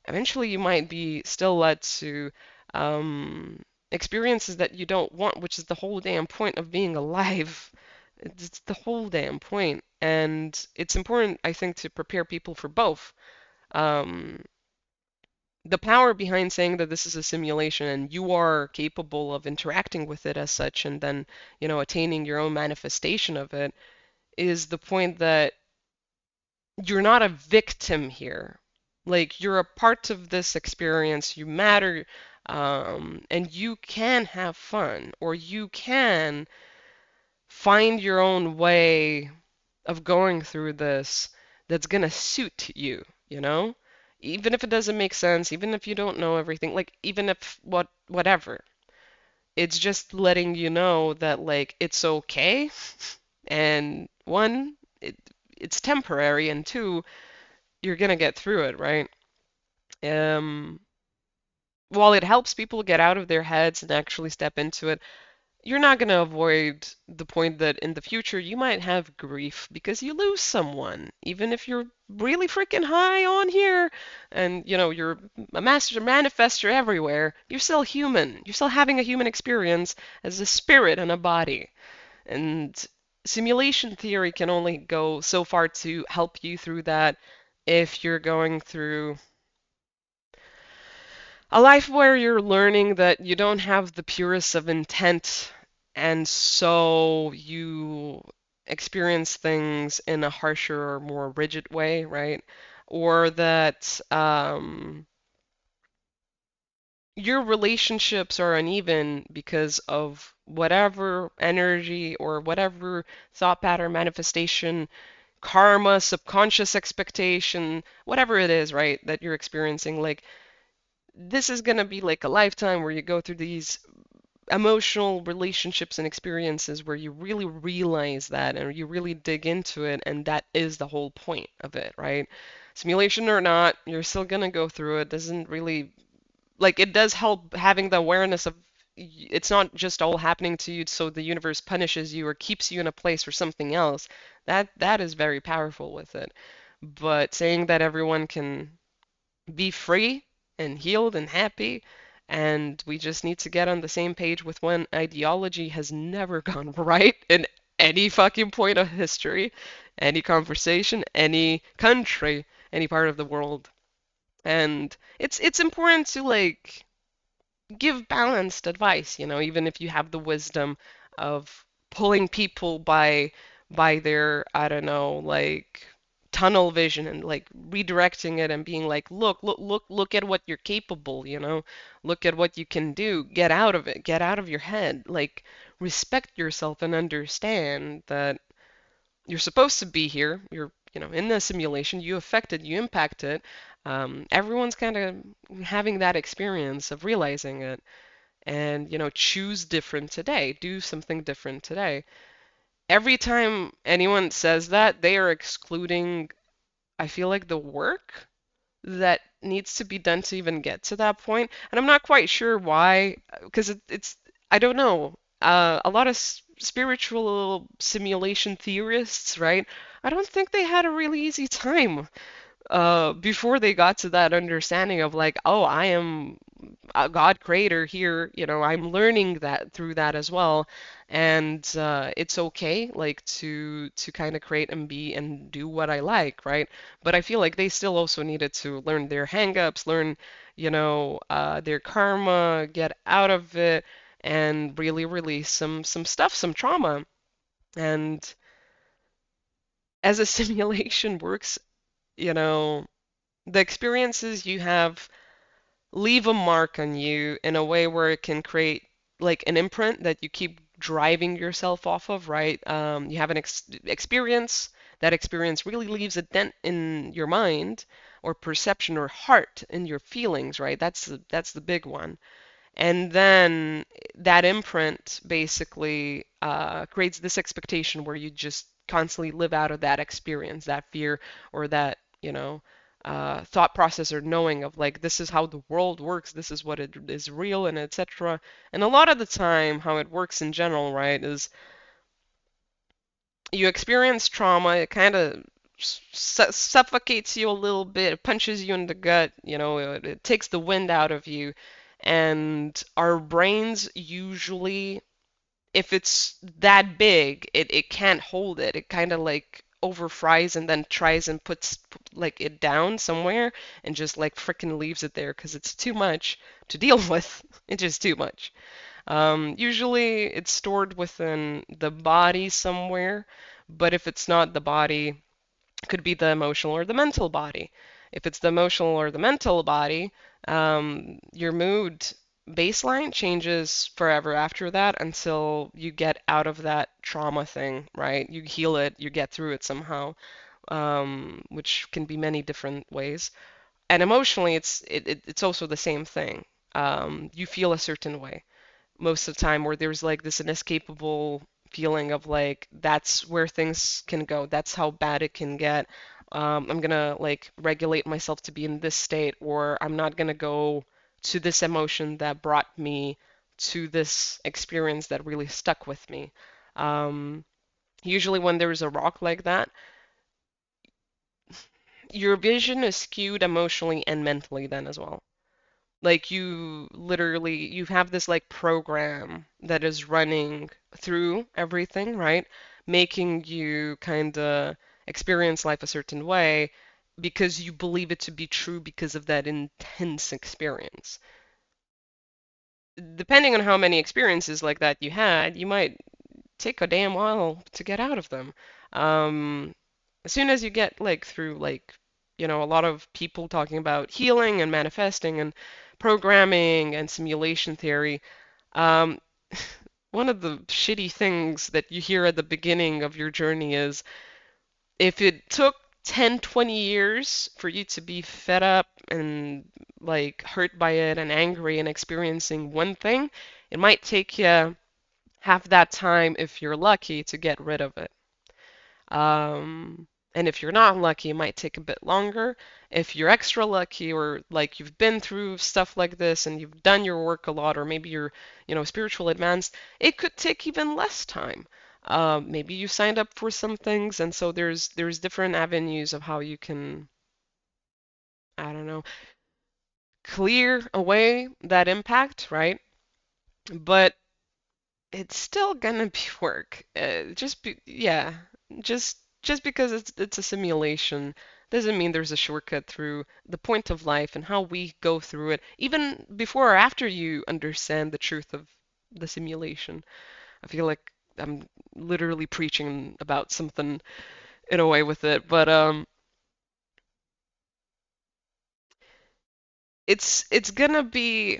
eventually you might be still led to experiences that you don't want, which is the whole damn point of being alive. It's the whole damn point. And it's important, I think, to prepare people for both. Um, the power behind saying that this is a simulation and you are capable of interacting with it as such and then, attaining your own manifestation of it is the point that you're not a victim here. Like, you're a part of this experience, you matter, and you can have fun, or you can find your own way of going through this that's gonna suit you, you know? Even if it doesn't make sense, even if you don't know everything, like even if whatever. It's just letting you know that like it's okay and one, it's temporary and two, you're gonna get through it, right? Um, while it helps people get out of their heads and actually step into it, you're not going to avoid the point that in the future you might have grief because you lose someone, even if you're really freaking high on here and you're a master manifester everywhere. You're still human. You're still having a human experience as a spirit and a body. And simulation theory can only go so far to help you through that if you're going through a life where you're learning that you don't have the purest of intent, and so you experience things in a harsher or more rigid way, right? Or that your relationships are uneven because of whatever energy or whatever thought pattern manifestation, karma, subconscious expectation, whatever it is, right, that you're experiencing. Like, this is going to be like a lifetime where you go through these emotional relationships and experiences where you really realize that and you really dig into it, and that is the whole point of it, right? Simulation or not, you're still going to go through it. Doesn't really, like, it does help having the awareness of it's not just all happening to you so the universe punishes you or keeps you in a place for something else. That is very powerful with it. But saying that everyone can be free and healed and happy. And we just need to get on the same page with one ideology has never gone right in any fucking point of history, any conversation, any country, any part of the world. And it's important to like give balanced advice, even if you have the wisdom of pulling people by their, I don't know, like tunnel vision and like redirecting it and being like, look at what you're capable, look at what you can do. Get out of it. Get out of your head. Like, respect yourself and understand that you're supposed to be here. You're, in the simulation. You affected, you impacted. Everyone's kind of having that experience of realizing it and choose different today, do something different today. Every time anyone says that, they are excluding, I feel like, the work that needs to be done to even get to that point. And I'm not quite sure why, because it's, I don't know. A lot of spiritual simulation theorists, right? I don't think they had a really easy time before they got to that understanding of like, oh, I am a God creator here, I'm learning that through that as well. And it's okay, like to kind of create and be and do what I like, right? But I feel like they still also needed to learn their hangups, learn, their karma, get out of it, and really release some stuff, some trauma. And as a simulation works, you know, the experiences you have leave a mark on you in a way where it can create like an imprint that you keep driving yourself off of, right? You have an experience. That experience really leaves a dent in your mind or perception or heart in your feelings, right? That's the big one. And then that imprint basically creates this expectation where you just constantly live out of that experience, that fear, or that, thought process or knowing of like, this is how the world works, this is what it is real, and etc. And a lot of the time, how it works in general, right, is you experience trauma, it kind of suffocates you a little bit, it punches you in the gut, it takes the wind out of you. And our brains usually if it's that big, it can't hold it. It kind of like over fries and then tries and puts like it down somewhere and just like frickin' leaves it there because it's too much to deal with. It's just too much. Usually it's stored within the body somewhere, but if it's not the body, it could be the emotional or the mental body. If it's the emotional or the mental body, your mood baseline changes forever after that until you get out of that trauma thing, right? You heal it, you get through it somehow, which can be many different ways. And emotionally, it's also the same thing. You feel a certain way most of the time where there's like this inescapable feeling of like that's where things can go. That's how bad it can get. I'm gonna like regulate myself to be in this state, or I'm not gonna go to this emotion that brought me to this experience that really stuck with me. Um, Usually, when there's a rock like that, your vision is skewed emotionally and mentally then as well. Like you literally you have this like program that is running through everything, right? Making you kind of experience life a certain way because you believe it to be true because of that intense experience. Depending on how many experiences like that you had, you might take a damn while to get out of them. Um, as soon as you get like through like, a lot of people talking about healing and manifesting and programming and simulation theory, um, one of the shitty things that you hear at the beginning of your journey is if it took 10, 20 years for you to be fed up and like hurt by it and angry and experiencing one thing, it might take you half that time if you're lucky to get rid of it. And if you're not lucky, it might take a bit longer. If you're extra lucky or like you've been through stuff like this and you've done your work a lot, or maybe you're, spiritual advanced, it could take even less time. Maybe you signed up for some things, and so there's different avenues of how you can, I don't know, clear away that impact, right? But it's still gonna be work. Yeah, just because it's a simulation doesn't mean there's a shortcut through the point of life and how we go through it, even before or after you understand the truth of the simulation. I feel like I'm literally preaching about something in a way with it, but it's gonna be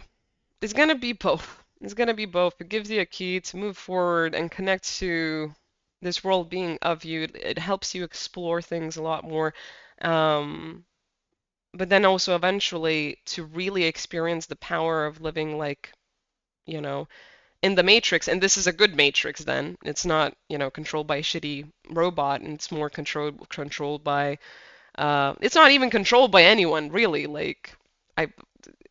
it's gonna be both. It's gonna be both. It gives you a key to move forward and connect to this world being of you. It helps you explore things a lot more. Um, but then also eventually to really experience the power of living like, you know, in the Matrix. And this is a good Matrix then. It's not, controlled by a shitty robot, and it's more controlled by it's not even controlled by anyone really. Like I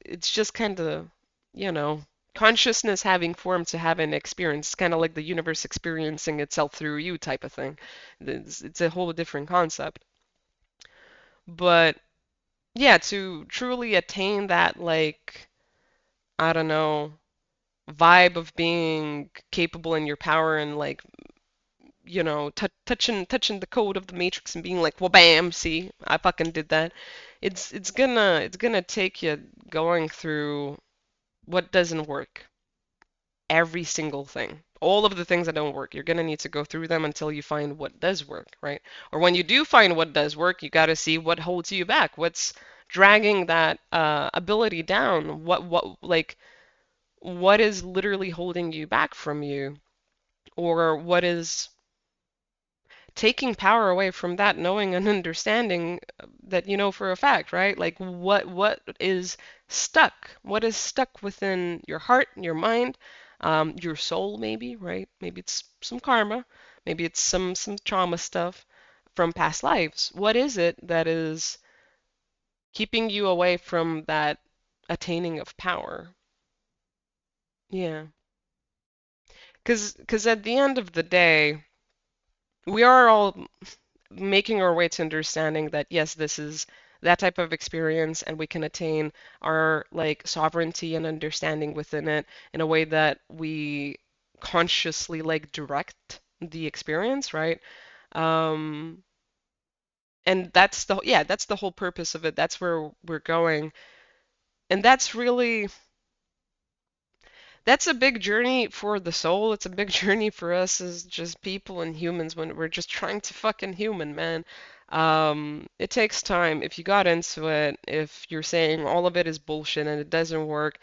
it's just kind of, you know, consciousness having form to have an experience, kind of like the universe experiencing itself through you type of thing. It's a whole different concept. But yeah, to truly attain that, like, I don't know, vibe of being capable in your power and like, touching the code of the matrix and being like, well, bam, see, I fucking did that. It's gonna take you going through what doesn't work, every single thing. All of the things that don't work, you're going to need to go through them until you find what does work, right? Or when you do find what does work, you got to see what holds you back. What's dragging that ability down? What is literally holding you back from you? Or what is taking power away from that knowing and understanding that you know for a fact, right? Like what is stuck? What is stuck within your heart, your mind, your soul maybe, right? Maybe it's some karma, maybe it's some trauma stuff from past lives. What is it that is keeping you away from that attaining of power? Yeah. Because at the end of the day, we are all making our way to understanding that yes, this is that type of experience, and we can attain our like sovereignty and understanding within it in a way that we consciously like direct the experience, right? Um, and that's the whole purpose of it. That's where we're going. And that's a big journey for the soul. It's a big journey for us as just people and humans when we're just trying to fucking human, man. It takes time. If you got into it, if you're saying all of it is bullshit and it doesn't work,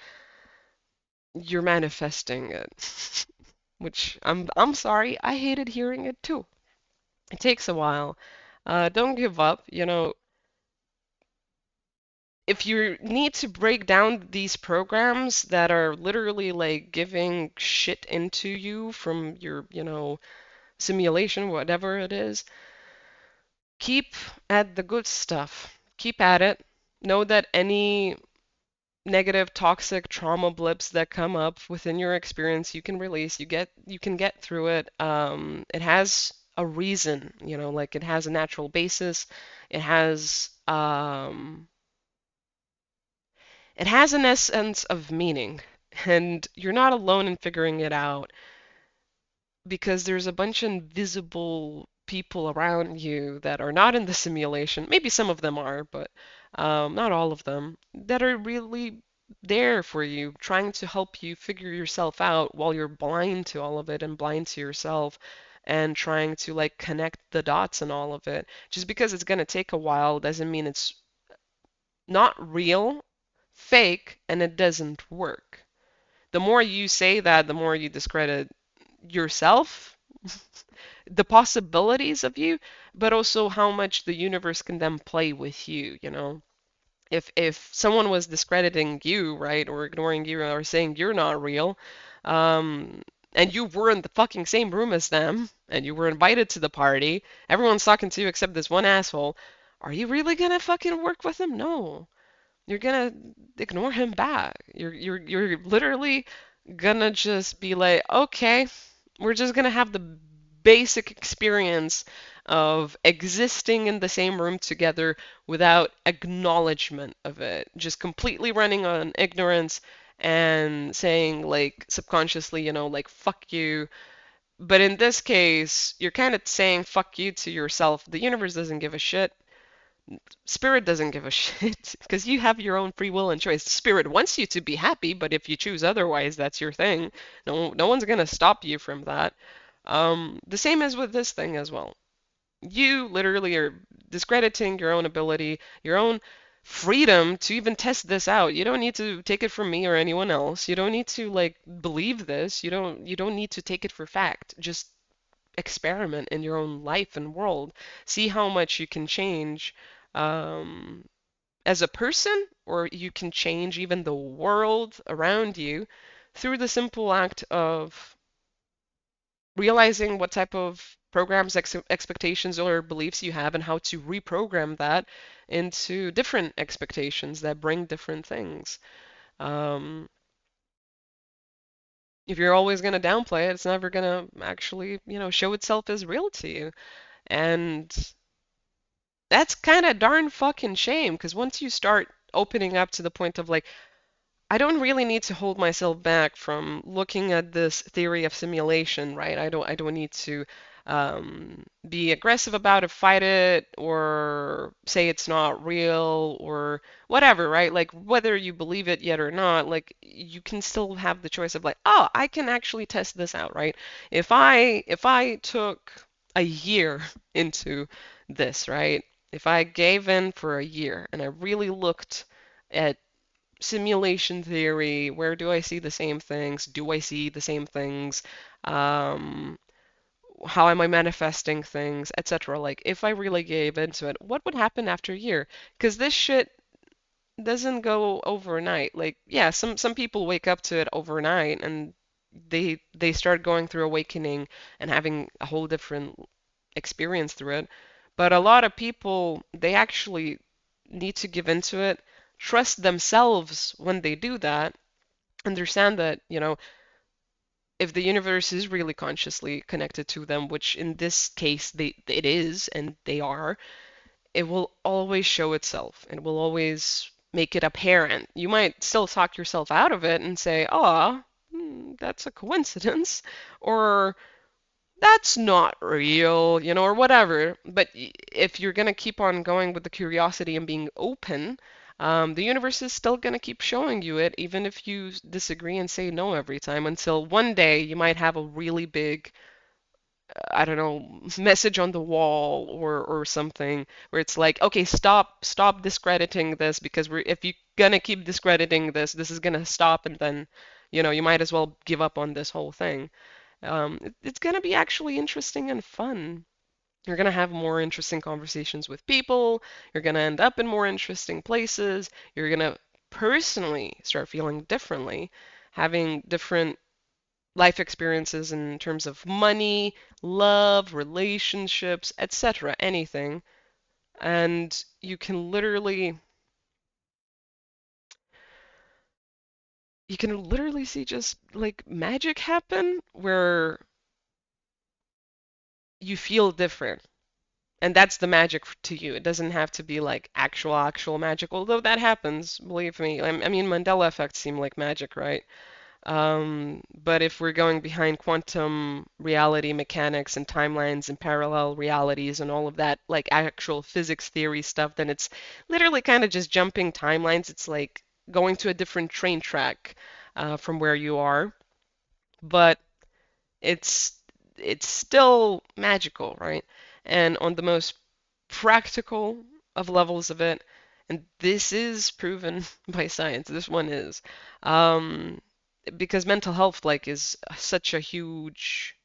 you're manifesting it. Which I'm sorry, I hated hearing it too. It takes a while. Don't give up. If you need to break down these programs that are literally like giving shit into you from your, simulation, whatever it is, keep at the good stuff. Keep at it. Know that any negative, toxic trauma blips that come up within your experience, you can release. You can get through it. It has a reason, like it has a natural basis. It has it has an essence of meaning, and you're not alone in figuring it out because there's a bunch of invisible people around you that are not in the simulation. Maybe some of them are, but not all of them, that are really there for you, trying to help you figure yourself out while you're blind to all of it and blind to yourself and trying to like connect the dots and all of it. Just because it's going to take a while doesn't mean it's not real, fake, and it doesn't work. The more you say that, the more you discredit yourself, the possibilities of you, but also how much the universe can then play with you. If someone was discrediting you, right, or ignoring you or saying you're not real, um, and you were in the fucking same room as them, and you were invited to the party, everyone's talking to you except this one asshole, are you really gonna fucking work with him? No. You're gonna ignore him back. You're literally gonna just be like, okay, we're just gonna have the basic experience of existing in the same room together without acknowledgement of it, just completely running on ignorance and saying like subconsciously, like fuck you. But in this case, you're kind of saying fuck you to yourself. The universe doesn't give a shit. Spirit doesn't give a shit because you have your own free will and choice. Spirit wants you to be happy, but if you choose otherwise, that's your thing. No one's gonna stop you from that. The same as with this thing as well. You literally are discrediting your own ability, your own freedom to even test this out. You don't need to take it from me or anyone else. You don't need to like believe this. You don't need to take it for fact. Just experiment in your own life and world. See how much you can change um, as a person, or you can change even the world around you through the simple act of realizing what type of programs, expectations, or beliefs you have, and how to reprogram that into different expectations that bring different things. Um, if you're always going to downplay it, it's never going to actually, show itself as real to you. And that's kind of darn fucking shame because once you start opening up to the point of like, I don't really need to hold myself back from looking at this theory of simulation, right? I don't need to be aggressive about it, fight it, or say it's not real or whatever, right? Like whether you believe it yet or not, like you can still have the choice of like, oh, I can actually test this out, right? If I took a year into this, right? If I gave in for a year and I really looked at simulation theory, where do I see the same things? Do I see the same things? Um, how am I manifesting things, etc. Like, if I really gave into it, what would happen after a year? Because this shit doesn't go overnight. Like, yeah, some people wake up to it overnight and they start going through awakening and having a whole different experience through it. But a lot of people, they actually need to give into it, trust themselves when they do that, understand that, if the universe is really consciously connected to them, which in this case it is and they are, it will always show itself. It will always make it apparent. You might still talk yourself out of it and say, "Oh, that's a coincidence, or that's not real, or whatever. But if you're going to keep on going with the curiosity and being open, the universe is still going to keep showing you it, even if you disagree and say no every time, until one day you might have a really big, I don't know, message on the wall or something where it's like, okay, stop discrediting this because if you're gonna keep discrediting this, this is gonna stop, and then, you might as well give up on this whole thing. It's going to be actually interesting and fun. You're going to have more interesting conversations with people. You're going to end up in more interesting places. You're going to personally start feeling differently, having different life experiences in terms of money, love, relationships, etc., anything. And you can literally see just like magic happen where you feel different. And that's the magic to you. It doesn't have to be like actual magic, although that happens, believe me. I mean, Mandela effects seem like magic, right? But if we're going behind quantum reality mechanics and timelines and parallel realities and all of that, like actual physics theory stuff, then it's literally kind of just jumping timelines. It's like going to a different train track from where you are, but it's it's still magical, right? And on the most practical of levels of it, and this is proven by science. This one is, um, because mental health like is such a huge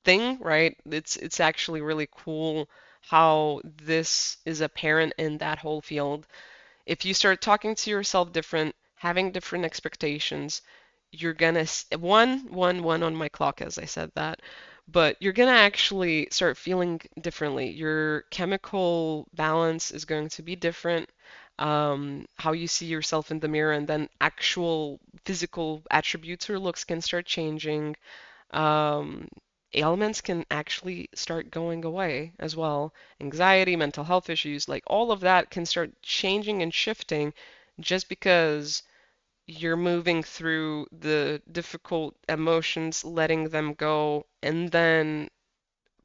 thing, right? It's actually really cool how this is apparent in that whole field. If you start talking to yourself different, having different expectations, you're gonna one on my clock as I said that, but you're gonna actually start feeling differently. Your chemical balance is going to be different. How you see yourself in the mirror, and then actual physical attributes or looks can start changing. um, Ailments can actually start going away as well. Anxiety, mental health issues, like all of that can start changing and shifting just because you're moving through the difficult emotions, letting them go, and then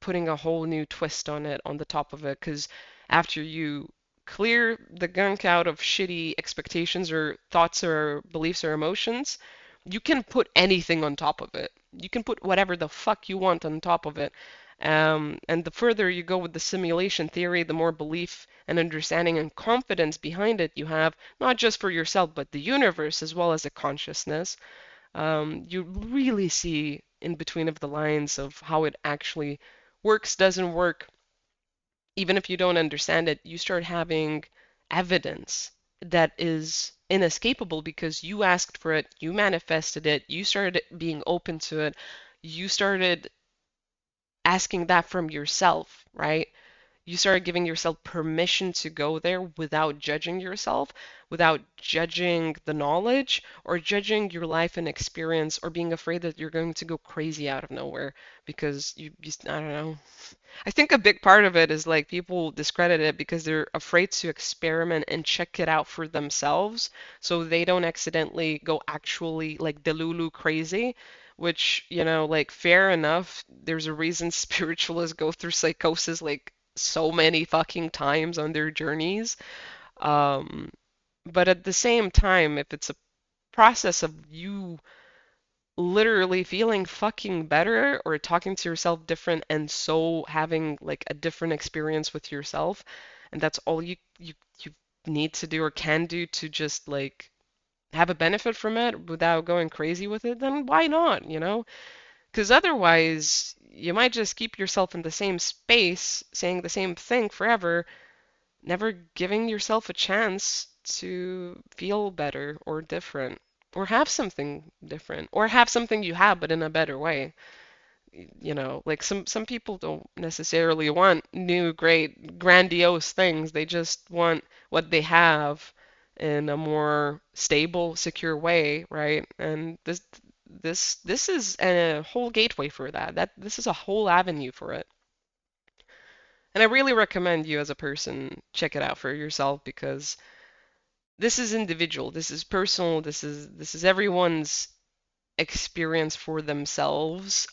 putting a whole new twist on it on the top of it. Because after you clear the gunk out of shitty expectations or thoughts or beliefs or emotions, you can put anything on top of it. You can put whatever the fuck you want on top of it. And the further you go with the simulation theory, the more belief and understanding and confidence behind it you have, not just for yourself, but the universe as well as a consciousness. You really see in between of the lines of how it actually works, doesn't work. Even if you don't understand it, you start having evidence that is inescapable because you asked for it, you manifested it, you started being open to it, you started asking that from yourself, right? You started giving yourself permission to go there without judging yourself, without judging the knowledge or judging your life and experience or being afraid that you're going to go crazy out of nowhere because I don't know. I think a big part of it is like people discredit it because they're afraid to experiment and check it out for themselves so they don't accidentally go actually like Delulu crazy, which, like fair enough. There's a reason spiritualists go through psychosis like so many fucking times on their journeys. Um, but at the same time, if it's a process of you literally feeling fucking better or talking to yourself different and so having like a different experience with yourself, and that's all you need to do or can do to just like have a benefit from it without going crazy with it, then why not, Because otherwise, you might just keep yourself in the same space, saying the same thing forever, never giving yourself a chance to feel better or different, or have something different, or have something you have but in a better way. Like some people don't necessarily want new, great, grandiose things. They just want what they have in a more stable, secure way, right? And this is a whole gateway for that. This is a whole avenue for it. And I really recommend you as a person check it out for yourself because this is individual, this is personal, this is everyone's experience for themselves.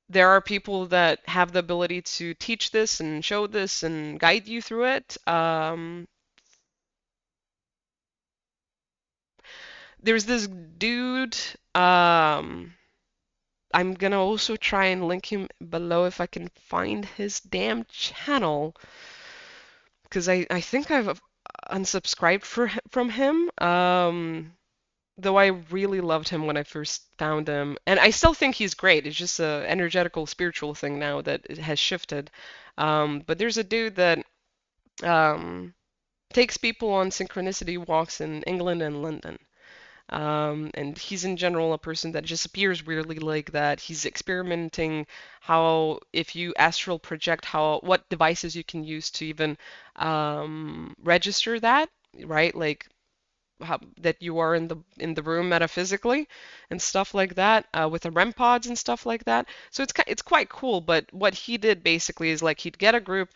There are people that have the ability to teach this and show this and guide you through it. There's this dude. I'm gonna also try and link him below if I can find his damn channel, because I think I've unsubscribed from him. Though I really loved him when I first found him, and I still think he's great. It's just a energetical, spiritual thing now that it has shifted. But there's a dude that um, takes people on synchronicity walks in England and London. And he's in general a person that just appears weirdly like that. He's experimenting how if you astral project how what devices you can use to even register that, right? Like that you are in the room metaphysically and stuff like that with the REM pods and stuff like that. So it's quite cool. But what he did basically is like he'd get a group,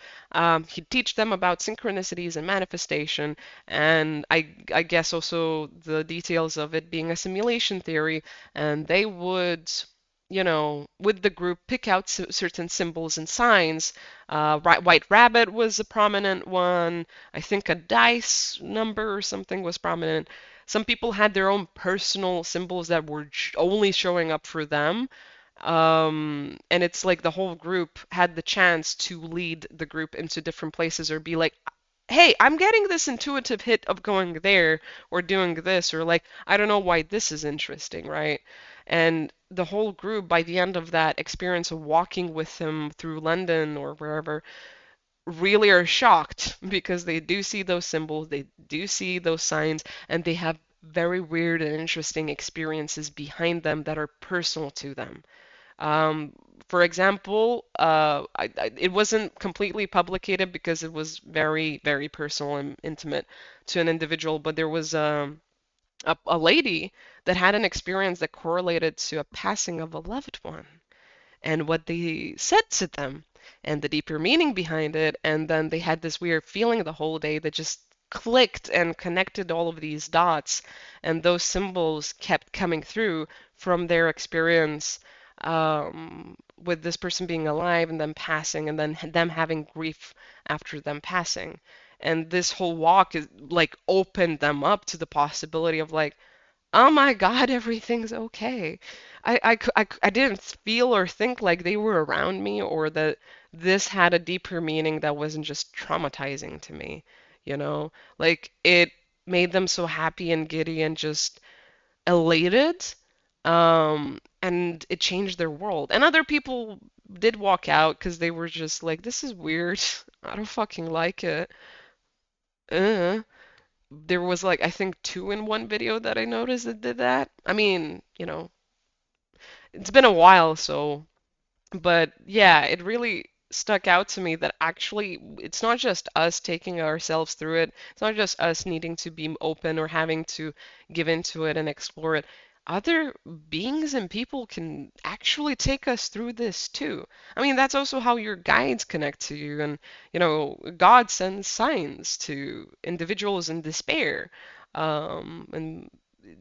he'd teach them about synchronicities and manifestation, and I guess also the details of it being a simulation theory, and they would. With the group, pick out certain symbols and signs. White rabbit was a prominent one. I think a dice number or something was prominent. Some people had their own personal symbols that were only showing up for them. And it's like the whole group had the chance to lead the group into different places or be like, hey, I'm getting this intuitive hit of going there or doing this, or like, I don't know why this is interesting, right? And the whole group, by the end of that experience of walking with him through London or wherever, really are shocked because they do see those symbols, they do see those signs, and they have very weird and interesting experiences behind them that are personal to them. Um, for example, it wasn't completely publicated because it was very, very personal and intimate to an individual, but there was a lady that had an experience that correlated to a passing of a loved one and what they said to them and the deeper meaning behind it. And then they had this weird feeling the whole day that just clicked and connected all of these dots. And those symbols kept coming through from their experience with this person being alive and then passing, and then them having grief after them passing. And this whole walk is like opened them up to the possibility of like, oh my God, everything's okay. I didn't feel or think like they were around me or that this had a deeper meaning that wasn't just traumatizing to me, you know? Like it made them so happy and giddy and just elated, and it changed their world. And other people did walk out because they were just like, this is weird. I don't fucking like it. Uh. There was like I think two in one video that I noticed that did that. I mean, it's been a while, so but yeah, it really stuck out to me that actually it's not just us taking ourselves through it. It's not just us needing to be open or having to give into it and explore it. Other beings and people can actually take us through this too. I mean, that's also how your guides connect to you, and God sends signs to individuals in despair. And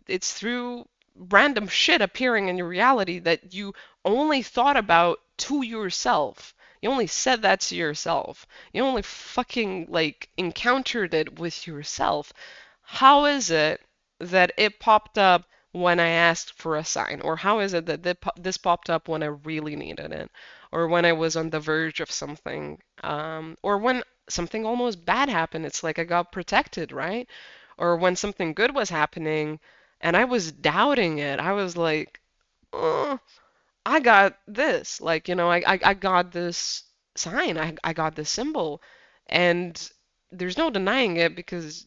it's through random shit appearing in your reality that you only thought about to yourself. You only said that to yourself. You only fucking like encountered it with yourself. How is it that it popped up when I asked for a sign? Or how is it that this popped up when I really needed it? Or when I was on the verge of something? Or when something almost bad happened, it's like I got protected, right? Or when something good was happening and I was doubting it. I was like, oh, I got this. Like, I got this sign. I got this symbol. And there's no denying it because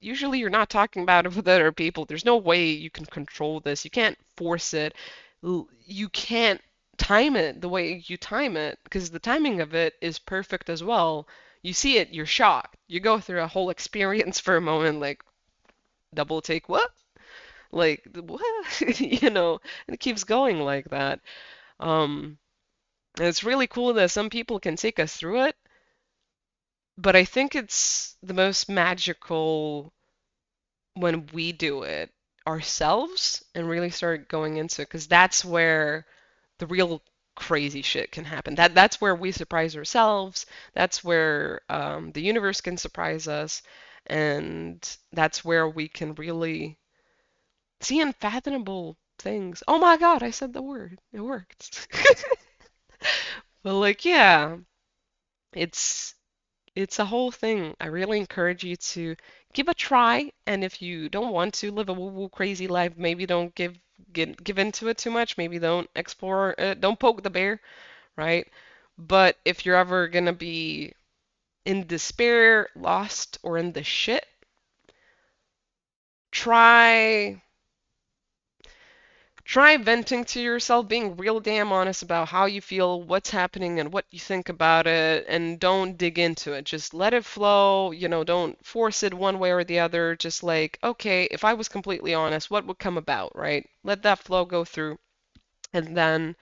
usually you're not talking about it with other people. There's no way you can control this. You can't force it. You can't time it the way you time it because the timing of it is perfect as well. You see it, you're shocked. You go through a whole experience for a moment, like, double take, what? Like, what? And it keeps going like that. Um, and it's really cool that some people can take us through it, but I think it's the most magical when we do it. ourselves and really start going into it, because that's where the real crazy shit can happen. That's where we surprise ourselves. That's where the universe can surprise us, and that's where we can really see unfathomable things. Oh my God, I said the word. It worked. But like, yeah, it's it's a whole thing. I really encourage you to give a try, and if you don't want to live a woo-woo crazy life, maybe don't give into it too much. Maybe don't explore, don't poke the bear, right? But if you're ever gonna be in despair, lost, or in the shit, try try venting to yourself, being real damn honest about how you feel, what's happening, and what you think about it, and don't dig into it. Just let it flow, don't force it one way or the other. Just like, okay, if I was completely honest, what would come about, right? Let that flow go through, and then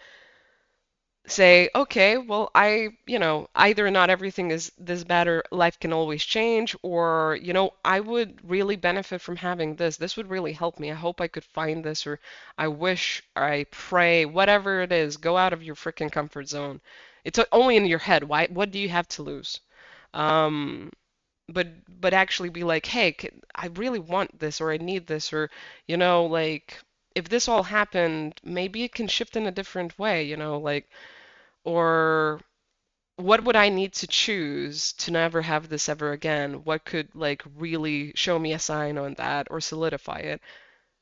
say, okay, well, either not everything is this bad or life can always change, or, I would really benefit from having this. This would really help me. I hope I could find this, or I wish, or I pray, whatever it is, go out of your freaking comfort zone. It's only in your head. Why? What do you have to lose? Um, but but actually be like, hey, I really want this, or I need this, or, like, if this all happened, maybe it can shift in a different way, like, or what would I need to choose to never have this ever again? What could like really show me a sign on that or solidify it?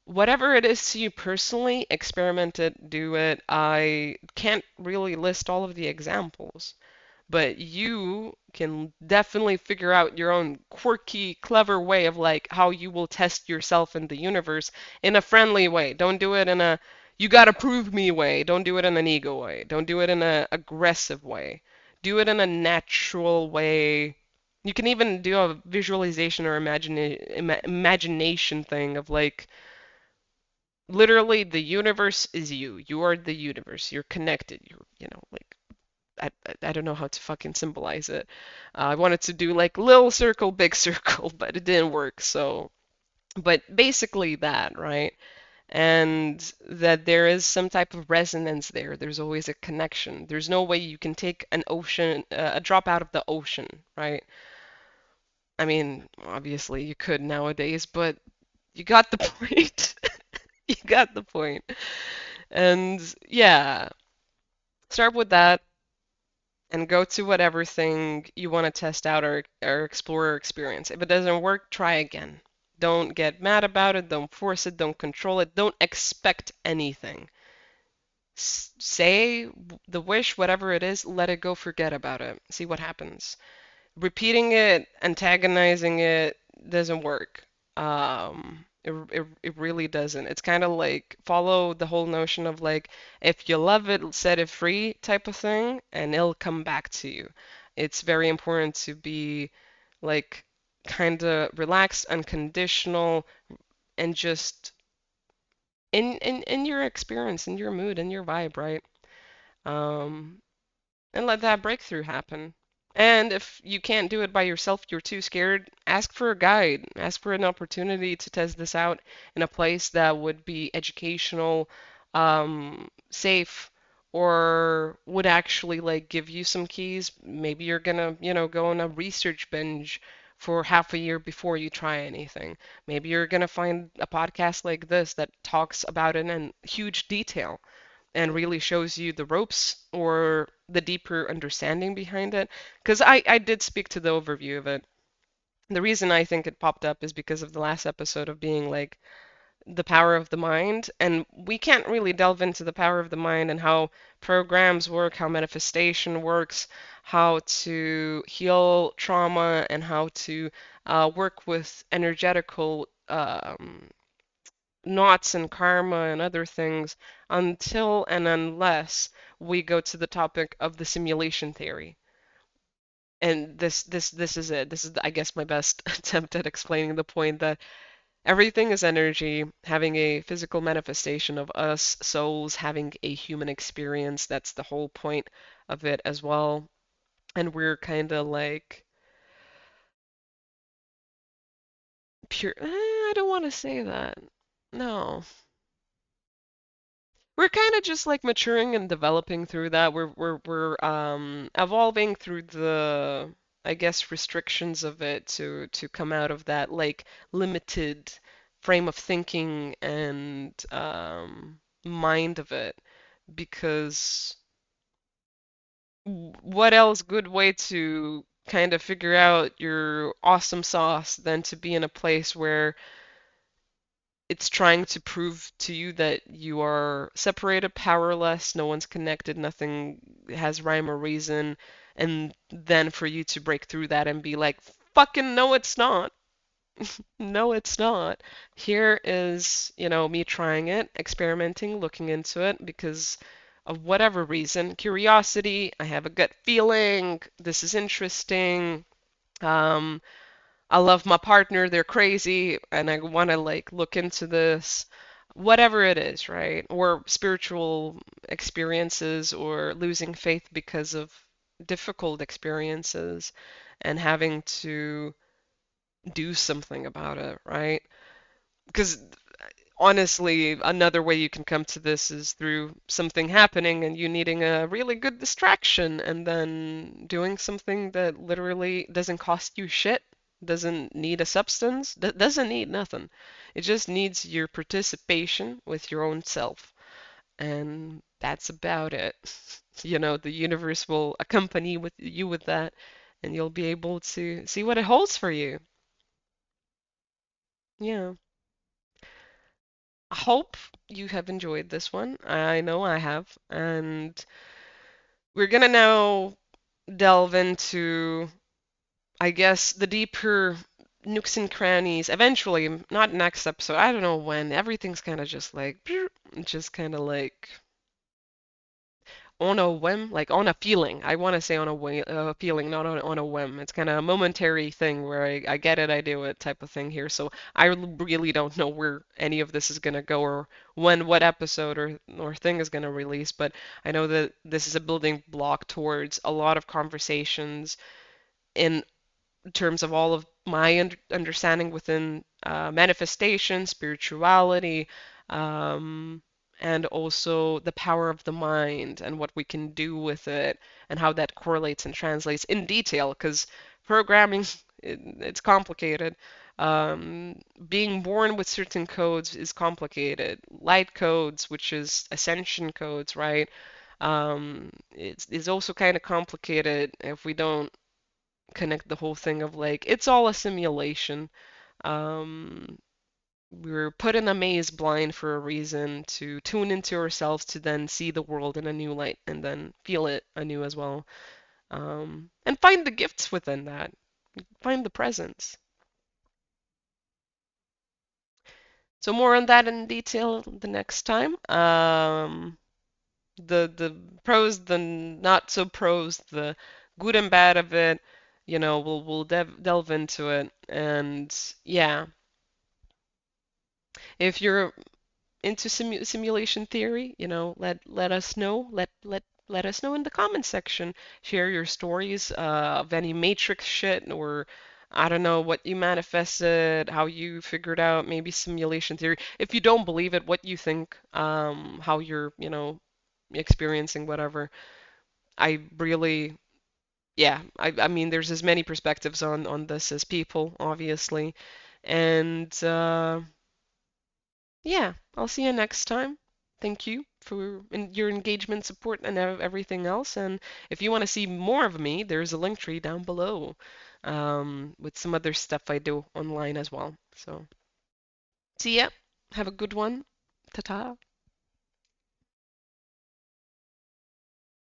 Whatever it is to you personally, experiment it, do it. I can't really list all of the examples, but you can definitely figure out your own quirky, clever way of like how you will test yourself in the universe in a friendly way. Don't do it in a you gotta prove me way. Don't do it in an ego way. Don't do it in an aggressive way. Do it in a natural way. You can even do a visualization or imagination thing of like literally the universe is you. You are the universe. You're connected. Like I don't know how to fucking symbolize it. I wanted to do like little circle, big circle, but it didn't work. So, but basically that, right? And that there is some type of resonance there. There's always a connection. There's no way you can take an ocean, a drop out of the ocean, right? I mean, obviously you could nowadays, but you got the point. You got the point. And yeah, start with that and go to whatever thing you want to test out or explore or experience. If it doesn't work, try again. Don't get mad about it. Don't force it. Don't control it. Don't expect anything. Say the wish, whatever it is, let it go, forget about it. See what happens. Repeating it, antagonizing it doesn't work. It really doesn't. It's kind of like follow the whole notion of like if you love it, set it free type of thing, and it'll come back to you. It's very important to be like kind of relaxed, unconditional, and just in your experience, in your mood, in your vibe, right? Um, and let that breakthrough happen. And if you can't do it by yourself, you're too scared, ask for a guide. Ask for an opportunity to test this out in a place that would be educational, safe, or would actually like give you some keys. Maybe you're gonna, go on a research binge for half a year before you try anything. Maybe you're gonna find a podcast like this that talks about it in huge detail and really shows you the ropes or the deeper understanding behind it. Because I did speak to the overview of it. The reason I think it popped up is because of the last episode of being like the power of the mind. And we can't really delve into the power of the mind and how programs work, how manifestation works, how to heal trauma, and how to work with energetical knots and karma and other things until and unless we go to the topic of the simulation theory. And this is it. This is, I guess, my best attempt at explaining the point that everything is energy, having a physical manifestation of us souls having a human experience. That's the whole point of it as well. And we're kind of like pure. I don't want to say that. No. We're kind of just like maturing and developing through that. We're evolving through the, I guess, restrictions of it to come out of that like limited frame of thinking and mind of it. Because what else good way to kind of figure out your awesome sauce than to be in a place where it's trying to prove to you that you are separated, powerless, no one's connected, nothing has rhyme or reason, and then for you to break through that and be like, fucking no, it's not. No, it's not. Here is, me trying it, experimenting, looking into it because of whatever reason, curiosity, I have a gut feeling, this is interesting. Um, I love my partner, they're crazy, and I want to like look into this, whatever it is, right? Or spiritual experiences or losing faith because of difficult experiences and having to do something about it, right? Because honestly, another way you can come to this is through something happening and you needing a really good distraction and then doing something that literally doesn't cost you shit, doesn't need a substance, doesn't need nothing. It just needs your participation with your own self. And that's about it. The universe will accompany with you with that, and you'll be able to see what it holds for you. Yeah. I hope you have enjoyed this one. I know I have. And we're gonna now delve into, I guess, the deeper nooks and crannies. Eventually, not next episode. I don't know when. Everything's kind of just like, just kind of like on a whim, like on a feeling. I want to say on a feeling, not on a whim. It's kind of a momentary thing where I get it, I do it type of thing here. So I really don't know where any of this is going to go or when what episode or thing is going to release, but I know that this is a building block towards a lot of conversations in terms of all of my understanding within manifestation, spirituality, um, and also the power of the mind and what we can do with it and how that correlates and translates in detail. Because programming, it's complicated. Being born with certain codes is complicated. Light codes, which is ascension codes, right? It's also kind of complicated if we don't connect the whole thing of like it's all a simulation. Um, we were put in a maze blind for a reason to tune into ourselves to then see the world in a new light and then feel it anew as well. And find the gifts within that. Find the presence. So more on that in detail the next time. The pros, the not so pros, the good and bad of it. We'll delve into it. And yeah, if you're into simulation theory, let us know. Let us know in the comment section. Share your stories of any matrix shit or I don't know what you manifested, how you figured out maybe simulation theory. If you don't believe it, what you think, how you're, experiencing whatever. I really, yeah, I mean, there's as many perspectives on this as people, obviously, and yeah, I'll see you next time. Thank you for your engagement, support, and everything else. And if you want to see more of me, there's a link tree down below with some other stuff I do online as well. So, see ya. Have a good one. Ta-ta.